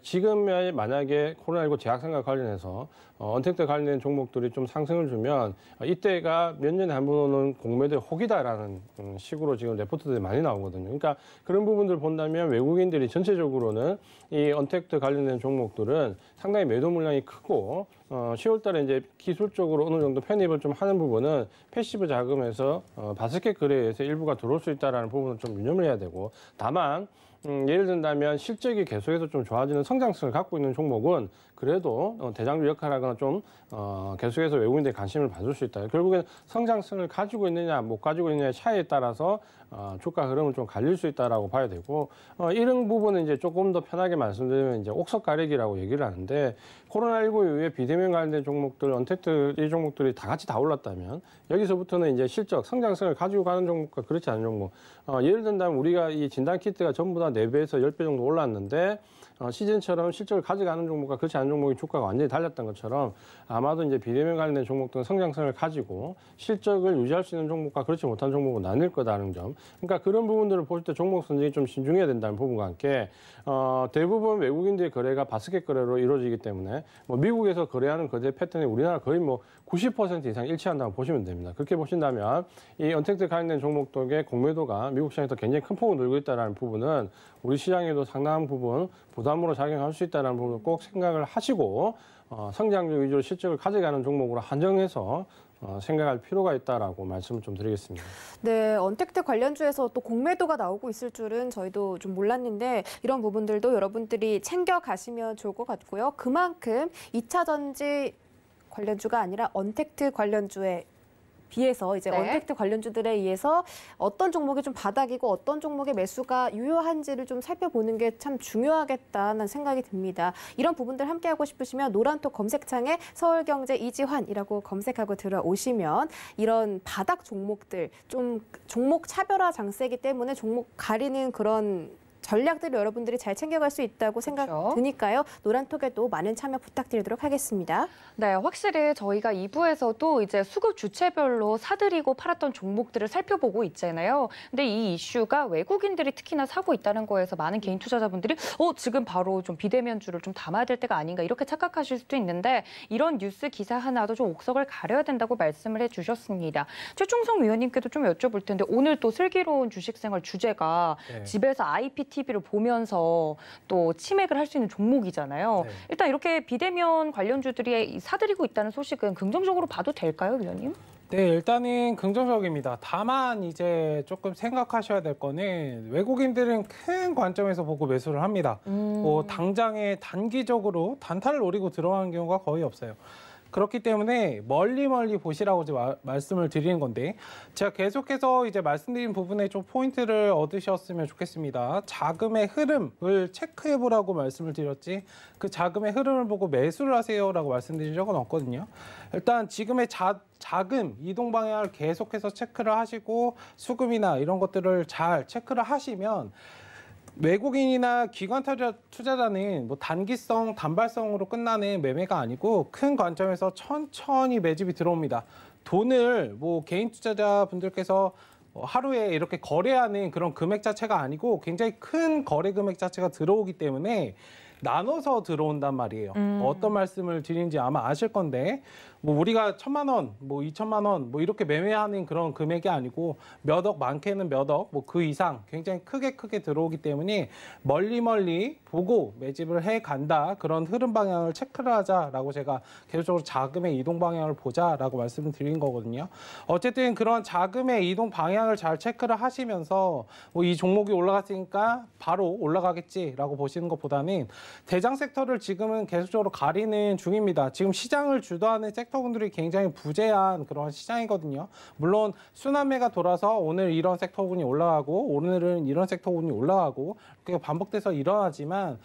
지금 만약에 코로나19 재확산과 관련해서 언택트 관련된 종목들이 좀 상승을 주면 이때가 몇 년에 한 번 오는 공매도의 혹이다라는 식으로 지금 레포트들이 많이 나오거든요. 그러니까 그런 부분들 본다면 외국인들이 전체적으로는 이 언택트 관련된 종목들은 상당히 매도 물량이 크고 10월 달에 이제 기술적으로 어느 정도 편입을 좀 하는 부분은 패시브 자금에서 바스켓 거래에서 일부가 들어올 수 있다는 부분을 좀 유념을 해야 되고 다만 예를 든다면 실적이 계속해서 좀 좋아지는 성장성을 갖고 있는 종목은 그래도 대장주 역할하거나 좀 계속해서 외국인들의 관심을 받을 수 있다. 결국엔 성장성을 가지고 있느냐 못 가지고 있느냐의 차이에 따라서 주가 흐름을 좀 갈릴 수 있다라고 봐야 되고 이런 부분은 이제 조금 더 편하게 말씀드리면 이제 옥석 가리기라고 얘기를 하는데 코로나19 이후에 비대면 관련된 종목들, 언택트 이 종목들이 다 같이 다 올랐다면 여기서부터는 이제 실적, 성장성을 가지고 가는 종목과 그렇지 않은 종목. 예를 든다면 우리가 이 진단 키트가 전부 다 4배에서 10배 정도 올랐는데 시즌처럼 실적을 가져가는 종목과 그렇지 않은 종목이 주가가 완전히 달렸던 것처럼 아마도 이제 비대면 관련된 종목들은 성장성을 가지고 실적을 유지할 수 있는 종목과 그렇지 못한 종목은 나뉠 거다는 점. 그러니까 그런 부분들을 볼 때 종목 선정이 좀 신중해야 된다는 부분과 함께 대부분 외국인들의 거래가 바스켓 거래로 이루어지기 때문에 뭐 미국에서 거래하는 거래 패턴이 우리나라 거의 뭐 90% 이상 일치한다고 보시면 됩니다. 그렇게 보신다면 이 언택트 관련된 종목들의 공매도가 미국 시장에서 굉장히 큰 폭으로 늘고 있다는 부분은 우리 시장에도 상당한 부분 부담으로 작용할 수 있다는 부분을 꼭 생각을 하시고 성장률 위주로 실적을 가져가는 종목으로 한정해서 생각할 필요가 있다라고 말씀을 좀 드리겠습니다. 네, 언택트 관련주에서 또 공매도가 나오고 있을 줄은 저희도 좀 몰랐는데 이런 부분들도 여러분들이 챙겨가시면 좋을 것 같고요. 그만큼 2차 전지 관련주가 아니라 언택트 관련주에 비해서 이제 언택트 관련주들에 의해서 어떤 종목이 좀 바닥이고 어떤 종목의 매수가 유효한지를 좀 살펴보는 게 참 중요하겠다는 생각이 듭니다. 이런 부분들 함께하고 싶으시면 노란톡 검색창에 서울경제 이지환이라고 검색하고 들어오시면 이런 바닥 종목들, 좀 종목 차별화 장세이기 때문에 종목 가리는 그런 전략들을 여러분들이 잘 챙겨갈 수 있다고 생각 드니까요. 노란톡에도 많은 참여 부탁드리도록 하겠습니다. 네, 확실히 저희가 2부에서도 이제 수급 주체별로 사들이고 팔았던 종목들을 살펴보고 있잖아요. 근데 이 이슈가 외국인들이 특히나 사고 있다는 거에서 많은 개인 투자자분들이 지금 바로 좀 비대면주를 좀 담아야 될 때가 아닌가 이렇게 착각하실 수도 있는데 이런 뉴스 기사 하나도 좀 옥석을 가려야 된다고 말씀을 해주셨습니다. 최충성 위원님께도 좀 여쭤볼 텐데 오늘 또 슬기로운 주식생활 주제가 집에서 IPTV를 보면서 또 치맥을 할 수 있는 종목이잖아요. 일단 이렇게 비대면 관련주들이 사들이고 있다는 소식은 긍정적으로 봐도 될까요, 위원님? 네, 일단은 긍정적입니다. 다만 이제 조금 생각하셔야 될 거는 외국인들은 큰 관점에서 보고 매수를 합니다. 뭐 당장에 단기적으로 단타를 노리고 들어가는 경우가 거의 없어요. 그렇기 때문에 멀리 보시라고 이제 말씀을 드리는 건데, 제가 계속해서 이제 말씀드린 부분에 좀 포인트를 얻으셨으면 좋겠습니다. 자금의 흐름을 체크해 보라고 말씀을 드렸지, 그 자금의 흐름을 보고 매수를 하세요라고 말씀드린 적은 없거든요. 일단 지금의 자금 이동 방향을 계속해서 체크를 하시고 수급이나 이런 것들을 잘 체크를 하시면, 외국인이나 기관 투자자는 뭐 단기성, 단발성으로 끝나는 매매가 아니고 큰 관점에서 천천히 매집이 들어옵니다. 돈을 뭐 개인 투자자분들께서 하루에 이렇게 거래하는 그런 금액 자체가 아니고 굉장히 큰 거래 금액 자체가 들어오기 때문에 나눠서 들어온단 말이에요. 어떤 말씀을 드리는지 아마 아실 건데, 뭐 우리가 1,000만 원, 뭐 2,000만 원, 뭐 이렇게 매매하는 그런 금액이 아니고 몇 억, 많게는 몇 억, 뭐 그 이상 굉장히 크게 들어오기 때문에 멀리 보고 매집을 해 간다. 그런 흐름 방향을 체크를 하자라고 제가 계속적으로 자금의 이동 방향을 보자라고 말씀을 드린 거거든요. 어쨌든 그런 자금의 이동 방향을 잘 체크를 하시면서 뭐 이 종목이 올라갔으니까 바로 올라가겠지라고 보시는 것보다는 대장 섹터를 지금은 계속적으로 가리는 중입니다. 지금 시장을 주도하는 섹터분들이 굉장히 부재한 그런 시장이거든요. 물론 순환매가 돌아서 오늘 이런 섹터분이 올라가고 오늘은 이런 섹터분이 올라가고 그게 반복돼서 일어나지만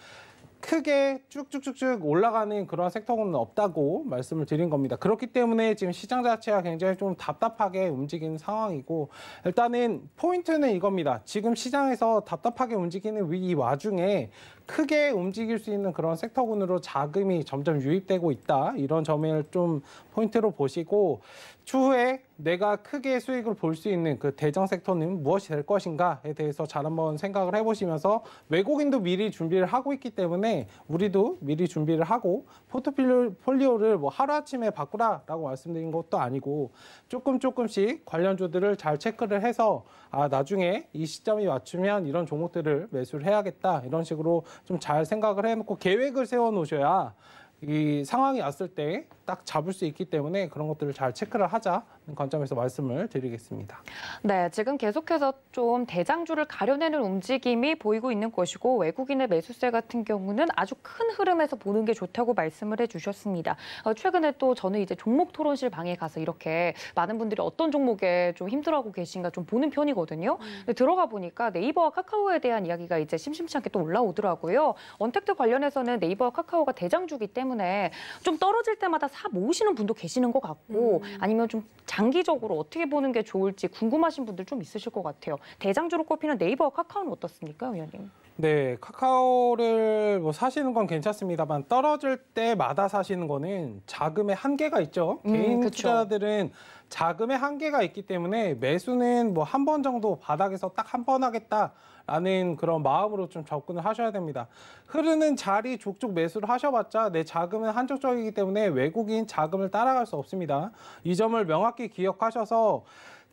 크게 쭉쭉쭉쭉 올라가는 그런 섹터는 없다고 말씀을 드린 겁니다. 그렇기 때문에 지금 시장 자체가 굉장히 좀 답답하게 움직이는 상황이고, 일단은 포인트는 이겁니다. 지금 시장에서 답답하게 움직이는 이 와중에 크게 움직일 수 있는 그런 섹터군으로 자금이 점점 유입되고 있다. 이런 점을 좀 포인트로 보시고, 추후에 내가 크게 수익을 볼 수 있는 그 대장 섹터는 무엇이 될 것인가에 대해서 잘 한번 생각을 해보시면서, 외국인도 미리 준비를 하고 있기 때문에 우리도 미리 준비를 하고, 포트폴리오를 뭐 하루아침에 바꾸라라고 말씀드린 것도 아니고 조금씩 관련주들을 잘 체크를 해서 나중에 이 시점이 맞추면 이런 종목들을 매수를 해야겠다, 이런 식으로 좀 잘 생각을 해놓고 계획을 세워 놓으셔야 이 상황이 왔을 때 딱 잡을 수 있기 때문에 그런 것들을 잘 체크를 하자는 관점에서 말씀을 드리겠습니다. 네, 지금 계속해서 좀 대장주를 가려내는 움직임이 보이고 있는 것이고, 외국인의 매수세 같은 경우는 아주 큰 흐름에서 보는 게 좋다고 말씀을 해주셨습니다. 최근에 또 저는 이제 종목 토론실 방에 가서 이렇게 많은 분들이 어떤 종목에 좀 힘들어하고 계신가 좀 보는 편이거든요. 근데 들어가 보니까 네이버와 카카오에 대한 이야기가 이제 심심치 않게 또 올라오더라고요. 언택트 관련해서는 네이버와 카카오가 대장주기 때문에 좀 떨어질 때마다 사 모으시는 분도 계시는 것 같고, 아니면 좀 장기적으로 어떻게 보는 게 좋을지 궁금하신 분들 좀 있으실 것 같아요. 대장주로 꼽히는 네이버와 카카오는 어떻습니까, 위원님? 네, 카카오를 뭐 사시는 건 괜찮습니다만 떨어질 때마다 사시는 거는 자금의 한계가 있죠. 개인 그쵸. 투자자들은 자금의 한계가 있기 때문에 매수는 뭐 한 번 정도 바닥에서 딱 한 번 하겠다라는 그런 마음으로 좀 접근을 하셔야 됩니다. 흐르는 자리 족족 매수를 하셔봤자 내 자금은 한정적이기 때문에 외국인 자금을 따라갈 수 없습니다. 이 점을 명확히 기억하셔서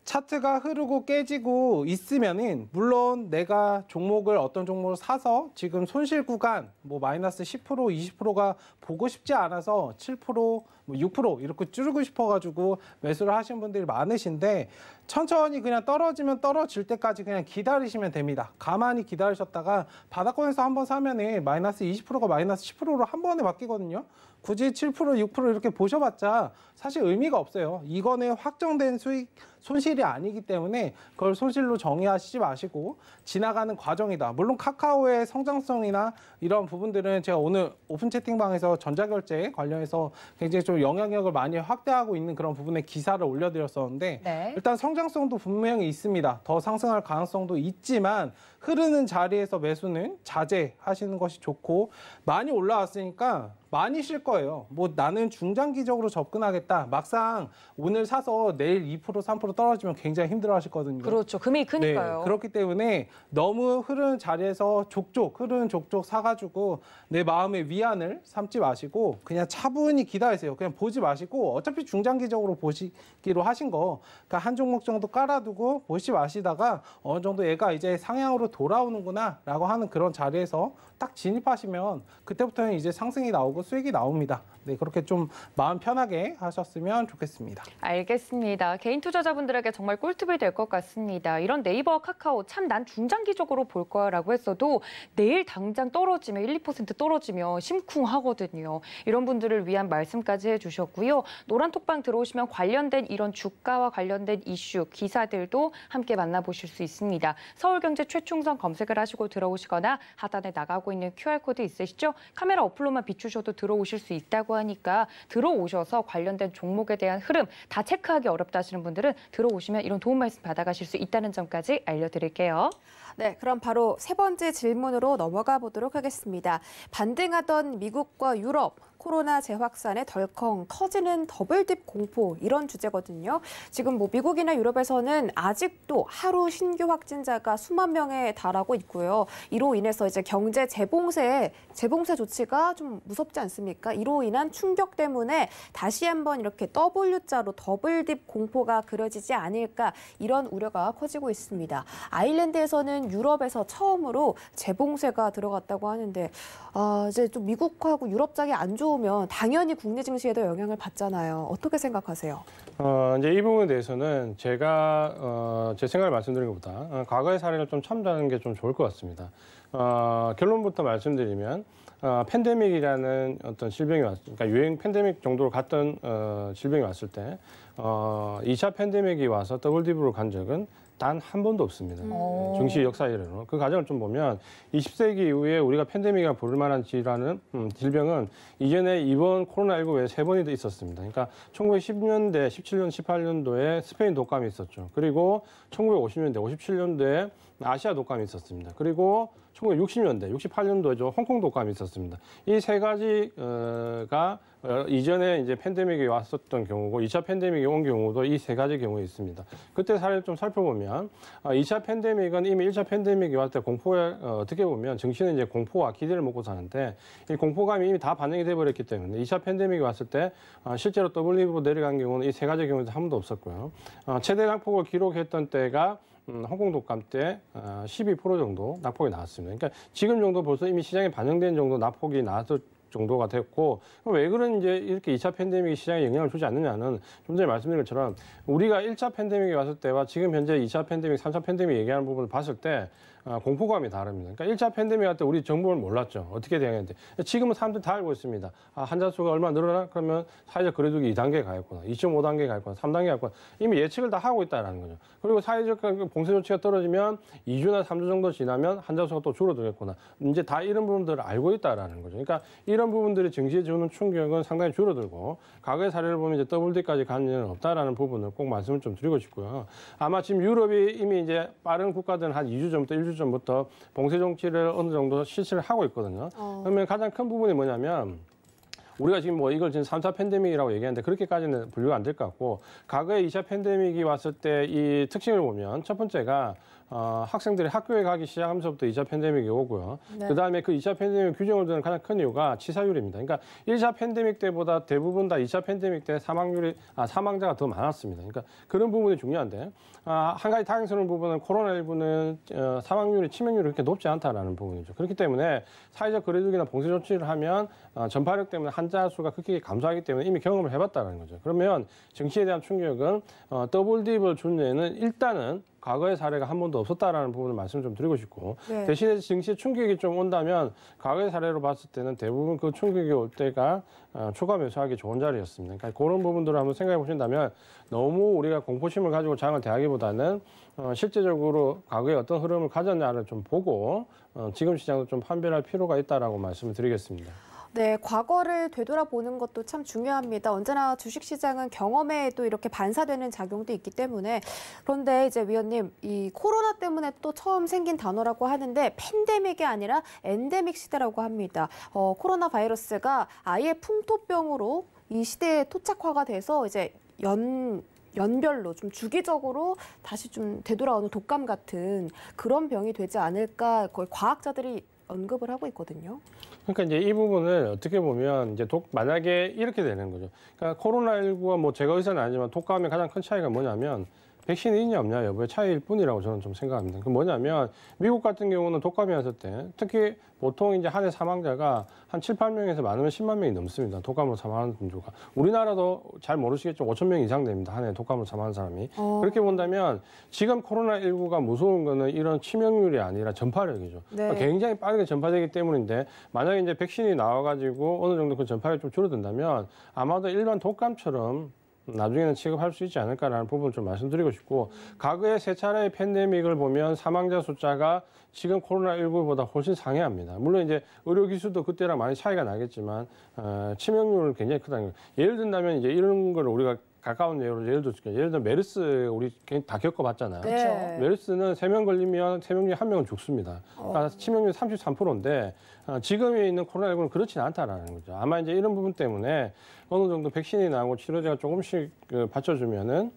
차트가 흐르고 깨지고 있으면은, 물론 내가 종목을 어떤 종목을 사서 지금 손실 구간 뭐 마이너스 10%, 20%가 보고 싶지 않아서 7%, 뭐 6% 이렇게 줄이고 싶어가지고 매수를 하신 분들이 많으신데, 천천히 그냥 떨어지면 떨어질 때까지 그냥 기다리시면 됩니다. 가만히 기다리셨다가 바닥권에서 한번 사면은 마이너스 20%가 마이너스 10%로 한 번에 바뀌거든요. 굳이 7%, 6% 이렇게 보셔봤자 사실 의미가 없어요. 이거는 확정된 수익 손실이 아니기 때문에 그걸 손실로 정의하시지 마시고 지나가는 과정이다. 물론 카카오의 성장성이나 이런 부분들은 제가 오늘 오픈 채팅방에서 전자결제 관련해서 굉장히 좀 영향력을 많이 확대하고 있는 그런 부분에 기사를 올려드렸었는데, 네. 일단 성장성도 분명히 있습니다. 더 상승할 가능성도 있지만 흐르는 자리에서 매수는 자제하시는 것이 좋고, 많이 올라왔으니까 많이 쉴 거예요. 뭐 나는 중장기적으로 접근하겠다. 막상 오늘 사서 내일 2%, 3% 떨어지면 굉장히 힘들어 하시거든요. 그렇죠. 금이 크니까요. 네, 그렇기 때문에 너무 흐르는 자리에서 흐르는 족족 사가지고 내 마음의 위안을 삼지 마시고 그냥 차분히 기다리세요. 그냥 보지 마시고, 어차피 중장기적으로 보시기로 하신 거, 그러니까 한 종목 정도 깔아두고 보시 마시다가 어느 정도 얘가 이제 상향으로 돌아오는구나 라고 하는 그런 자리에서 딱 진입하시면 그때부터는 이제 상승이 나오고 수익이 나옵니다. 네, 그렇게 좀 마음 편하게 하셨으면 좋겠습니다. 알겠습니다. 개인 투자자분들에게 정말 꿀팁이 될 것 같습니다. 이런 네이버와 카카오 참 난 중장기적으로 볼 거야라고 했어도 내일 당장 떨어지면 1, 2% 떨어지면 심쿵하거든요. 이런 분들을 위한 말씀까지 해주셨고요. 노란톡방 들어오시면 관련된 이런 주가와 관련된 이슈, 기사들도 함께 만나보실 수 있습니다. 서울경제 최충선 검색을 하시고 들어오시거나 하단에 나가고 있는 QR코드 있으시죠? 카메라 어플로만 비추셔도 들어오실 수 있다고 하니까 들어오셔서 관련된 종목에 대한 흐름 다 체크하기 어렵다 하시는 분들은 들어오시면 이런 도움 말씀 받아가실 수 있다는 점까지 알려드릴게요. 네, 그럼 바로 세 번째 질문으로 넘어가 보도록 하겠습니다. 반등하던 미국과 유럽, 코로나 재확산에 덜컹 터지는 더블딥 공포 이런 주제거든요. 지금 뭐 미국이나 유럽에서는 아직도 하루 신규 확진자가 수만 명에 달하고 있고요. 이로 인해서 이제 경제 재봉쇄 조치가 좀 무섭지 않습니까? 이로 인한 충격 때문에 다시 한번 이렇게 W자로 더블딥 공포가 그려지지 않을까 이런 우려가 커지고 있습니다. 아일랜드에서는 유럽에서 처음으로 재봉쇄가 들어갔다고 하는데 이제 좀 미국하고 유럽장이 안 좋으면 당연히 국내 증시에도 영향을 받잖아요. 어떻게 생각하세요? 이제 이 부분에 대해서는 제가 제 생각을 말씀드리는 것보다 과거의 사례를 좀 참조하는 게 좀 좋을 것 같습니다. 결론부터 말씀드리면 팬데믹이라는 어떤 질병이 그러니까 유행 팬데믹 정도로 갔던 질병이 왔을 때 2차 팬데믹이 와서 더블딥으로 간 적은 단 한 번도 없습니다. 증시 역사 이래로. 그 과정을 좀 보면 20세기 이후에 우리가 팬데믹이라 부를 만한 질병은 이전에 이번 코로나19 외에 3번이 있었습니다. 그러니까 1910년대, 17년, 18년도에 스페인 독감이 있었죠. 그리고 1950년대, 57년도에 아시아 독감이 있었습니다. 그리고 1960년대, 68년도에 홍콩 독감이 있었습니다. 이 세 가지가 이전에 이제 팬데믹이 왔었던 경우고 2차 팬데믹이 온 경우도 이 세 가지 경우에 있습니다. 그때 사례를 좀 살펴보면 2차 팬데믹은 이미 1차 팬데믹이 왔을 때 공포에 어떻게 보면 증시는 이제 공포와 기대를 먹고 사는데 이 공포감이 이미 다 반영이 돼버렸기 때문에 2차 팬데믹이 왔을 때 실제로 더블립으로 내려간 경우는 이 세 가지 경우에서 한 번도 없었고요. 최대 낙폭을 기록했던 때가 홍콩 독감 때 12% 정도 낙폭이 나왔습니다. 그러니까 지금 정도 벌써 이미 시장에 반영된 정도 낙폭이 나왔을 정도가 됐고 왜 그런 이제 이렇게 2차 팬데믹이 시장에 영향을 주지 않느냐는 좀 전에 말씀드린 것처럼 우리가 1차 팬데믹이 왔을 때와 지금 현재 2차 팬데믹, 3차 팬데믹 얘기하는 부분을 봤을 때 공포감이 다릅니다. 그러니까 1차 팬데믹 할 때 우리 정보를 몰랐죠. 어떻게 대응했는데. 지금은 사람들 다 알고 있습니다. 환자 수가 얼마 늘어나? 그러면 사회적 거리두기 2단계 가겠구나. 2.5단계 가겠구나. 3단계 가겠구나. 이미 예측을 다 하고 있다는 거죠. 그리고 사회적 봉쇄 조치가 떨어지면 2주나 3주 정도 지나면 환자 수가 또 줄어들겠구나. 이제 다 이런 부분들을 알고 있다는 거죠. 그러니까 이런 부분들이 증시에 주는 충격은 상당히 줄어들고 과거의 사례를 보면 이제 WD까지 가는 일은 없다라는 부분을 꼭 말씀을 좀 드리고 싶고요. 아마 지금 유럽이 이미 이제 빠른 국가들은 한 2주 전부터 1주 전부터 봉쇄 정치를 어느 정도 실시를 하고 있거든요. 그러면 가장 큰 부분이 뭐냐면 우리가 지금 뭐 이걸 지금 3차 팬데믹이라고 얘기하는데 그렇게까지는 분류가 안 될 것 같고 과거에 2차 팬데믹이 왔을 때 이 특징을 보면 첫 번째가 학생들이 학교에 가기 시작하면서부터 2차 팬데믹이 오고요. 네. 그다음에 그 2차 팬데믹 규정을 두는 가장 큰 이유가 치사율입니다. 그러니까 1차 팬데믹 때보다 대부분 다 2차 팬데믹 때 사망자가 더 많았습니다. 그러니까 그런 부분이 중요한데 한 가지 다행스러운 부분은 코로나19는 사망률이 치명률이 그렇게 높지 않다라는 부분이죠. 그렇기 때문에 사회적 거리두기나 봉쇄 조치를 하면 전파력 때문에 환자 수가 극히 감소하기 때문에 이미 경험을 해봤다는 거죠. 그러면 증시에 대한 충격은 더블딥을 준 예는 일단은 과거의 사례가 한 번도 없었다라는 부분을 말씀 좀 드리고 싶고 네. 대신에 증시에 충격이 좀 온다면 과거의 사례로 봤을 때는 대부분 그 충격이 올 때가 초과 매수하기 좋은 자리였습니다. 그러니까 그런 부분들을 한번 생각해 보신다면 너무 우리가 공포심을 가지고 장을 대하기보다는 실제적으로 과거에 어떤 흐름을 가졌냐를 좀 보고 지금 시장도 좀 판별할 필요가 있다라고 말씀을 드리겠습니다. 네, 과거를 되돌아보는 것도 참 중요합니다. 언제나 주식시장은 경험에 또 이렇게 반사되는 작용도 있기 때문에 그런데 이제 위원님, 이 코로나 때문에 또 처음 생긴 단어라고 하는데 팬데믹이 아니라 엔데믹 시대라고 합니다. 코로나 바이러스가 아예 풍토병으로 이 시대에 토착화가 돼서 이제 연별로 좀 주기적으로 다시 좀 되돌아오는 독감 같은 그런 병이 되지 않을까 거의 과학자들이 언급을 하고 있거든요. 그러니까 이제 이 부분을 어떻게 보면 이제 만약에 이렇게 되는 거죠. 그러니까 코로나19와 뭐 제가 의사는 아니지만 독감의 가장 큰 차이가 뭐냐면 백신이 있냐 없냐 여부의 차이일 뿐이라고 저는 좀 생각합니다. 그 뭐냐면 미국 같은 경우는 독감이 왔을 때 특히 보통 이제 한 해 사망자가 한 7, 8명에서 많으면 10만 명이 넘습니다. 독감으로 사망하는 분수가. 우리나라도 잘 모르시겠죠. 5천 명 이상 됩니다. 한 해 독감으로 사망하는 사람이. 그렇게 본다면 지금 코로나19가 무서운 거는 이런 치명률이 아니라 전파력이죠. 네. 그러니까 굉장히 빠르게 전파되기 때문인데 만약에 이제 백신이 나와가지고 어느 정도 그 전파력이 좀 줄어든다면 아마도 일반 독감처럼 나중에는 취급할 수 있지 않을까라는 부분을 좀 말씀드리고 싶고 과거에 세 차례의 팬데믹을 보면 사망자 숫자가 지금 코로나19보다 훨씬 상회합니다. 물론 이제 의료 기술도 그때랑 많이 차이가 나겠지만 치명률은 굉장히 크다는 거예요. 예를 든다면 이제 이런 걸 우리가 가까운 예로 예를 들어줄게요. 예를 들어 메르스 우리 다 겪어봤잖아요. 네. 메르스는 3명 걸리면 3명 중에 1명은 죽습니다. 그러니까 치명률 33%인데 지금에 있는 코로나19는 그렇지는 않다라는 거죠. 아마 이제 이런 부분 때문에 어느 정도 백신이 나오고 치료제가 조금씩 받쳐주면은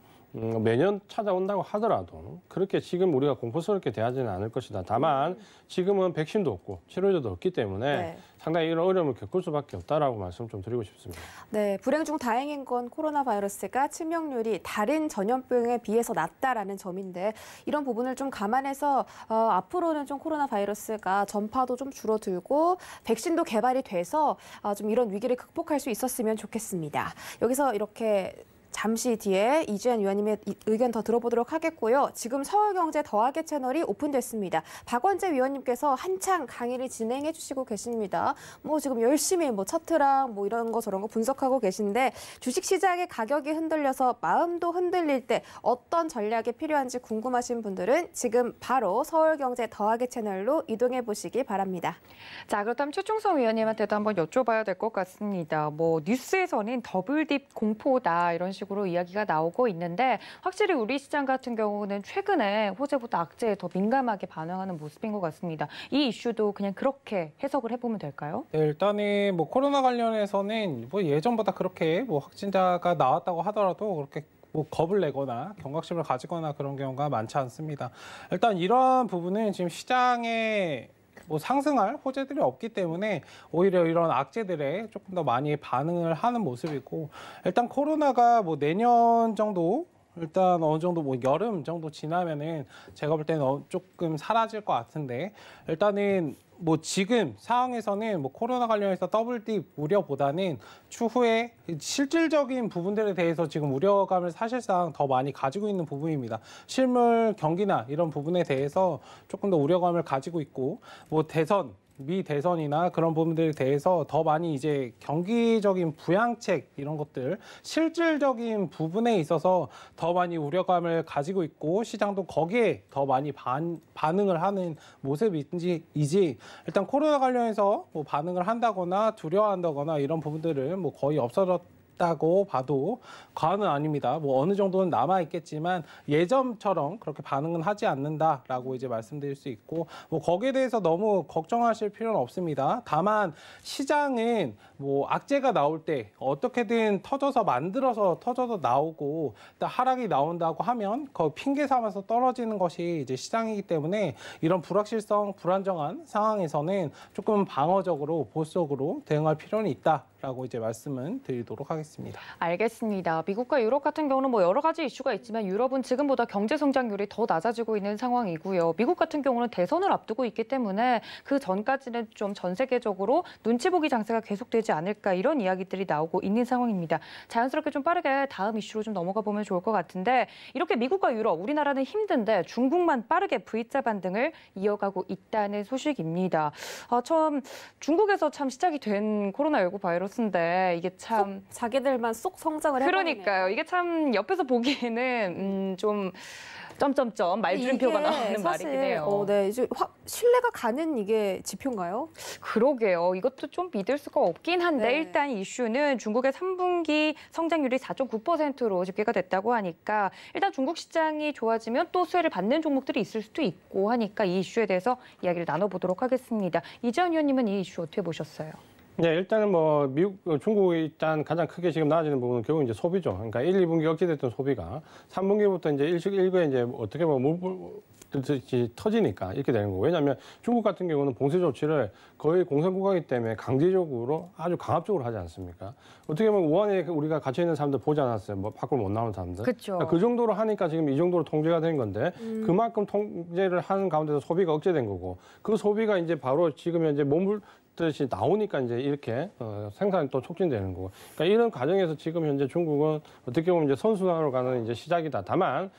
매년 찾아온다고 하더라도 그렇게 지금 우리가 공포스럽게 대하지는 않을 것이다. 다만 지금은 백신도 없고 치료제도 없기 때문에 네. 상당히 이런 어려움을 겪을 수밖에 없다라고 말씀 좀 드리고 싶습니다. 네, 불행 중 다행인 건 코로나 바이러스가 치명률이 다른 전염병에 비해서 낮다라는 점인데 이런 부분을 좀 감안해서 앞으로는 좀 코로나 바이러스가 전파도 좀 줄어들고 백신도 개발이 돼서 좀 이런 위기를 극복할 수 있었으면 좋겠습니다. 여기서 이렇게 잠시 뒤에 이주연 위원님의 의견 더 들어보도록 하겠고요. 지금 서울경제 더하기 채널이 오픈됐습니다. 박원재 위원님께서 한창 강의를 진행해 주시고 계십니다. 지금 열심히 차트랑 이런 거 저런 거 분석하고 계신데 주식시장의 가격이 흔들려서 마음도 흔들릴 때 어떤 전략이 필요한지 궁금하신 분들은 지금 바로 서울경제 더하기 채널로 이동해 보시기 바랍니다. 자, 그렇다면 최충성 위원님한테도 한번 여쭤봐야 될 것 같습니다. 뉴스에서는 더블딥 공포다 이런 식으로 이야기가 나오고 있는데 확실히 우리 시장 같은 경우는 최근에 호재보다 악재에 더 민감하게 반응하는 모습인 것 같습니다. 이 이슈도 그냥 그렇게 해석을 해보면 될까요? 네, 일단은 코로나 관련해서는 예전보다 그렇게 확진자가 나왔다고 하더라도 그렇게 겁을 내거나 경각심을 가지거나 그런 경우가 많지 않습니다. 일단 이러한 부분은 지금 시장에 상승할 호재들이 없기 때문에 오히려 이런 악재들에 조금 더 많이 반응을 하는 모습이고 일단 코로나가 내년 정도 일단 어느 정도 여름 정도 지나면은 제가 볼 때는 조금 사라질 것 같은데 일단은 지금 상황에서는 코로나 관련해서 더블딥 우려보다는 추후에 실질적인 부분들에 대해서 지금 우려감을 사실상 더 많이 가지고 있는 부분입니다. 실물 경기나 이런 부분에 대해서 조금 더 우려감을 가지고 있고 미 대선이나 그런 부분들에 대해서 더 많이 이제 경기적인 부양책 이런 것들 실질적인 부분에 있어서 더 많이 우려감을 가지고 있고 시장도 거기에 더 많이 반응을 하는 모습이지 일단 코로나 관련해서 반응을 한다거나 두려워한다거나 이런 부분들은 거의 없어졌다고 봐도 과언은 아닙니다. 어느 정도는 남아 있겠지만 예전처럼 그렇게 반응은 하지 않는다라고 이제 말씀드릴 수 있고 거기에 대해서 너무 걱정하실 필요는 없습니다. 다만 시장은 악재가 나올 때 어떻게든 터져서 나오고 하락이 나온다고 하면 그 핑계 삼아서 떨어지는 것이 이제 시장이기 때문에 이런 불확실성, 불안정한 상황에서는 조금 방어적으로 보수적으로 대응할 필요는 있다라고 이제 말씀을 드리도록 하겠습니다. 알겠습니다. 미국과 유럽 같은 경우는 여러 가지 이슈가 있지만 유럽은 지금보다 경제 성장률이 더 낮아지고 있는 상황이고요. 미국 같은 경우는 대선을 앞두고 있기 때문에 그 전까지는 좀 전 세계적으로 눈치 보기 장세가 계속되지 않을까 이런 이야기들이 나오고 있는 상황입니다. 자연스럽게 좀 빠르게 다음 이슈로 좀 넘어가 보면 좋을 것 같은데 이렇게 미국과 유럽, 우리나라는 힘든데 중국만 빠르게 V자 반등을 이어가고 있다는 소식입니다. 처음 중국에서 참 시작이 된 코로나19 바이러스인데 이게 참 자기들만 쏙 성장을 해버리네요. 그러니까요. 이게 참 옆에서 보기에는 좀 점점점 말줄임표가 나오는 말이긴 해요. 네, 이제 신뢰가 가는 이게 지표인가요? 그러게요. 이것도 좀 믿을 수가 없긴 한데 네. 일단 이슈는 중국의 3분기 성장률이 4.9%로 집계가 됐다고 하니까 일단 중국 시장이 좋아지면 또 수혜를 받는 종목들이 있을 수도 있고 하니까 이 이슈에 대해서 이야기를 나눠보도록 하겠습니다. 이재현 위원님은 이 이슈 어떻게 보셨어요? 네, 일단은 뭐 미국, 중국이 일단 가장 크게 지금 나아지는 부분은 결국 이제 소비죠. 그러니까 1, 2분기 억제됐던 소비가 3분기부터 이제 일거에 이제 어떻게 보면 터지니까 이렇게 되는 거고. 왜냐하면 중국 같은 경우는 봉쇄 조치를 거의 공산국가이기 때문에 강제적으로 아주 강압적으로 하지 않습니까? 어떻게 보면 우한에 우리가 갇혀 있는 사람들 보지 않았어요. 뭐 밖으로 못 나오는 사람들. 그렇죠. 그러니까 그 정도로 하니까 지금 이 정도로 통제가 된 건데 그만큼 통제를 하는 가운데서 소비가 억제된 거고 그 소비가 이제 바로 지금 현재 뜻이 나오니까 이제 이렇게 생산이 또 촉진되는 거고. 그러니까 이런 과정에서 지금 현재 중국은 어떻게 보면 이제 선순환으로 가는 이제 시작이다. 다만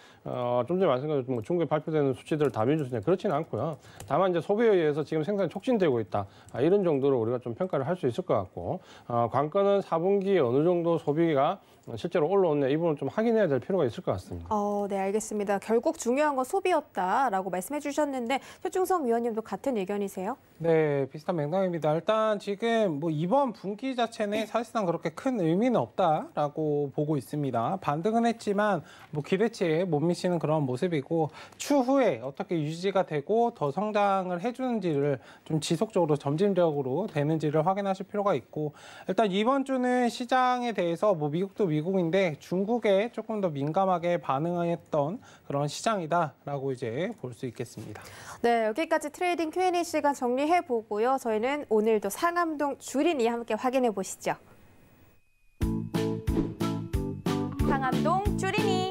좀 전에 말씀드린 뭐 중국에 발표되는 수치들을 다 민주주의 그렇지는 않고요. 다만 이제 소비에 의해서 지금 생산이 촉진되고 있다. 이런 정도로 우리가 좀 평가를 할 수 있을 것 같고 관건은 4분기에 어느 정도 소비가 실제로 올라오냐 이 부분을 좀 확인해야 될 필요가 있을 것 같습니다. 네, 알겠습니다. 결국 중요한 건 소비였다라고 말씀해 주셨는데 최충성 위원님도 같은 의견이세요? 네, 비슷한 맥락입니다. 일단 지금 뭐 이번 분기 자체는 사실상 그렇게 큰 의미는 없다라고 보고 있습니다. 반등은 했지만 뭐 기대치에 못 미치는 그런 모습이고 추후에 어떻게 유지가 되고 더 성장을 해주는지를 좀 지속적으로 점진적으로 되는지를 확인하실 필요가 있고 일단 이번 주는 시장에 대해서 뭐 미국도 미국인데 중국에 조금 더 민감하게 반응했던 그런 시장이다라고 이제 볼 수 있겠습니다. 네, 여기까지 트레이딩 Q&A 시간 정리해보고요. 저희는 오늘도 상암동 주린이 함께 확인해 보시죠. 상암동 주린이.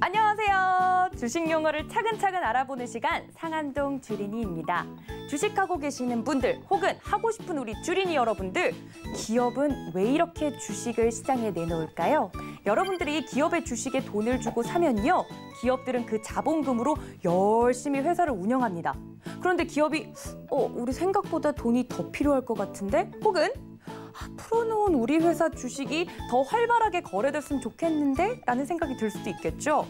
안녕하세요. 주식 용어를 차근차근 알아보는 시간 상암동 주린이입니다. 주식하고 계시는 분들 혹은 하고 싶은 우리 주린이 여러분들, 기업은 왜 이렇게 주식을 시장에 내놓을까요? 여러분들이 기업의 주식에 돈을 주고 사면요, 기업들은 그 자본금으로 열심히 회사를 운영합니다. 그런데 기업이 우리 생각보다 돈이 더 필요할 것 같은데? 혹은 풀어놓은 우리 회사 주식이 더 활발하게 거래됐으면 좋겠는데? 라는 생각이 들 수도 있겠죠.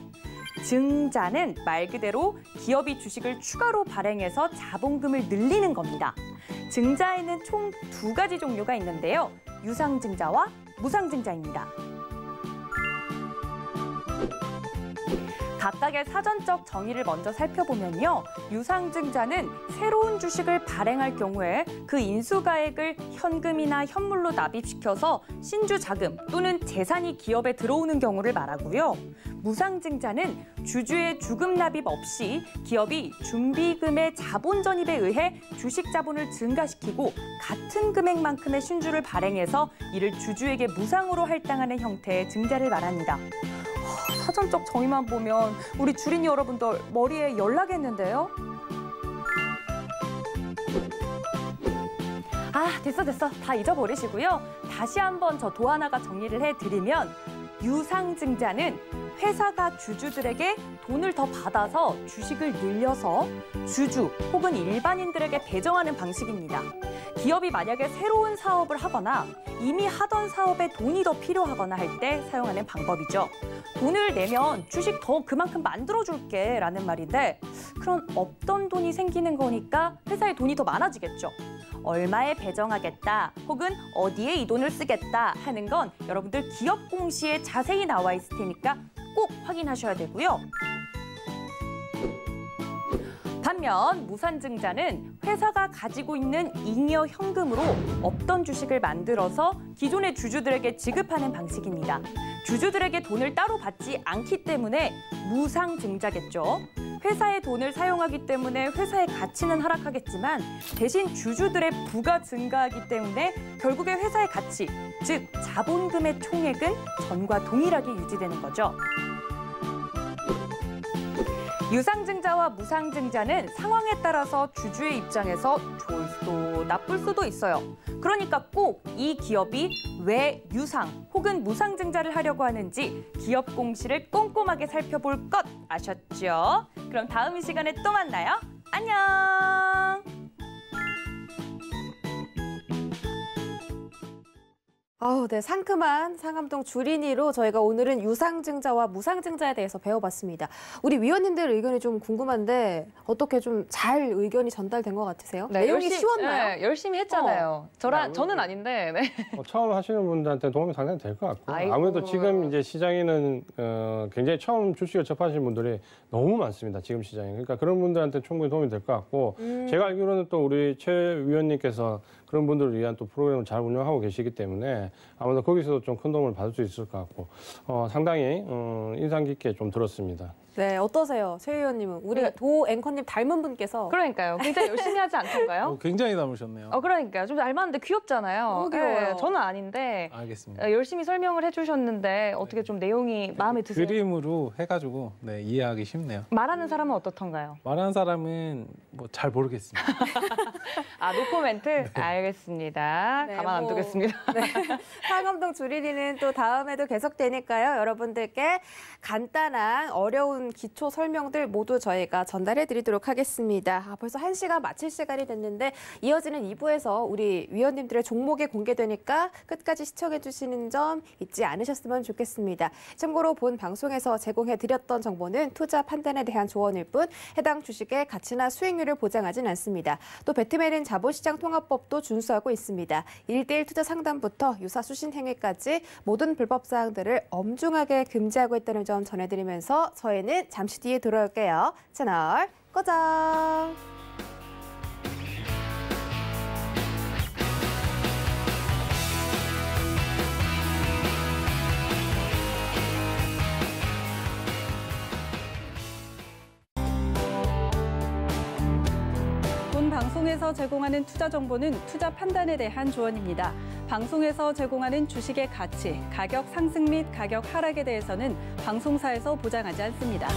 증자는 말 그대로 기업이 주식을 추가로 발행해서 자본금을 늘리는 겁니다. 증자에는 총 2가지 종류가 있는데요. 유상증자와 무상증자입니다. 각각의 사전적 정의를 먼저 살펴보면요. 유상증자는 새로운 주식을 발행할 경우에 그 인수가액을 현금이나 현물로 납입시켜서 신주 자금 또는 재산이 기업에 들어오는 경우를 말하고요. 무상증자는 주주의 주금 납입 없이 기업이 준비금의 자본 전입에 의해 주식 자본을 증가시키고 같은 금액만큼의 신주를 발행해서 이를 주주에게 무상으로 할당하는 형태의 증자를 말합니다. 사전적 정의만 보면 우리 주린이 여러분들 머리에 연락했는데요. 됐어. 다 잊어버리시고요. 다시 한번 저 도하나가 정리를 해드리면 유상증자는 회사가 주주들에게 돈을 더 받아서 주식을 늘려서 주주 혹은 일반인들에게 배정하는 방식입니다. 기업이 만약에 새로운 사업을 하거나 이미 하던 사업에 돈이 더 필요하거나 할 때 사용하는 방법이죠. 돈을 내면 주식 더 그만큼 만들어줄게 라는 말인데, 그럼 없던 돈이 생기는 거니까 회사에 돈이 더 많아지겠죠. 얼마에 배정하겠다 혹은 어디에 이 돈을 쓰겠다 하는 건 여러분들 기업 공시에 자세히 나와 있을 테니까 꼭 확인하셔야 되고요. 반면 무상증자는 회사가 가지고 있는 잉여 현금으로 없던 주식을 만들어서 기존의 주주들에게 지급하는 방식입니다. 주주들에게 돈을 따로 받지 않기 때문에 무상증자겠죠. 회사의 돈을 사용하기 때문에 회사의 가치는 하락하겠지만 대신 주주들의 부가 증가하기 때문에 결국에 회사의 가치, 즉 자본금의 총액은 전과 동일하게 유지되는 거죠. 유상증자와 무상증자는 상황에 따라서 주주의 입장에서 좋을 수도 나쁠 수도 있어요. 그러니까 꼭 이 기업이 왜 유상 혹은 무상증자를 하려고 하는지 기업 공시를 꼼꼼하게 살펴볼 것 아셨죠? 그럼 다음 이 시간에 또 만나요. 안녕! 네, 상큼한 상암동 주린이로 저희가 오늘은 유상증자와 무상증자에 대해서 배워봤습니다. 우리 위원님들 의견이 좀 궁금한데 어떻게 좀 잘 의견이 전달된 것 같으세요? 네, 내용이 쉬웠나요? 네, 열심히 했잖아요. 저는 아닌데. 네. 처음 하시는 분들한테 도움이 상당히 될 것 같고 아이고. 아무래도 지금 이제 시장에는 굉장히 처음 주식을 접하시는 분들이 너무 많습니다. 지금 시장에. 그러니까 그런 분들한테 충분히 도움이 될 것 같고 제가 알기로는 또 우리 최 위원님께서 그런 분들을 위한 또 프로그램을 잘 운영하고 계시기 때문에 아무래도 거기서도 좀 큰 도움을 받을 수 있을 것 같고 상당히 인상 깊게 좀 들었습니다. 네, 어떠세요? 최 의원님은 우리 네. 도 앵커님 닮은 분께서 그러니까요. 굉장히 열심히 하지 않던가요? 굉장히 닮으셨네요. 그러니까요. 좀 닮았는데 귀엽잖아요. 너무 귀여워요. 네, 저는 아닌데 알겠습니다. 열심히 설명을 해주셨는데 어떻게 좀 내용이 마음에 드세요? 그림으로 해가지고 네, 이해하기 쉽네요. 말하는 사람은 어떻던가요? 말하는 사람은 뭐 잘 모르겠습니다. 노코멘트? 알겠습니다. 네, 가만 안 뭐, 두겠습니다. 네. 상암동 주린이는 또 다음에도 계속되니까요. 여러분들께 간단한 어려운 기초 설명들 모두 저희가 전달해 드리도록 하겠습니다. 벌써 1시간 마칠 시간이 됐는데 이어지는 2부에서 우리 위원님들의 종목이 공개되니까 끝까지 시청해 주시는 점 잊지 않으셨으면 좋겠습니다. 참고로 본 방송에서 제공해 드렸던 정보는 투자 판단에 대한 조언일 뿐 해당 주식의 가치나 수익률을 보장하진 않습니다. 또 배트맨은 자본시장 통합법도 준수하고 있습니다. 1:1 투자 상담부터 유사 수신 행위까지 모든 불법 사항들을 엄중하게 금지하고 있다는 점 전해드리면서 저희는 잠시 뒤에 돌아올게요. 채널 고정! 본 방송에서 제공하는 투자 정보는 투자 판단에 대한 조언입니다. 방송에서 제공하는 주식의 가치, 가격 상승 및 가격 하락에 대해서는 방송사에서 보장하지 않습니다.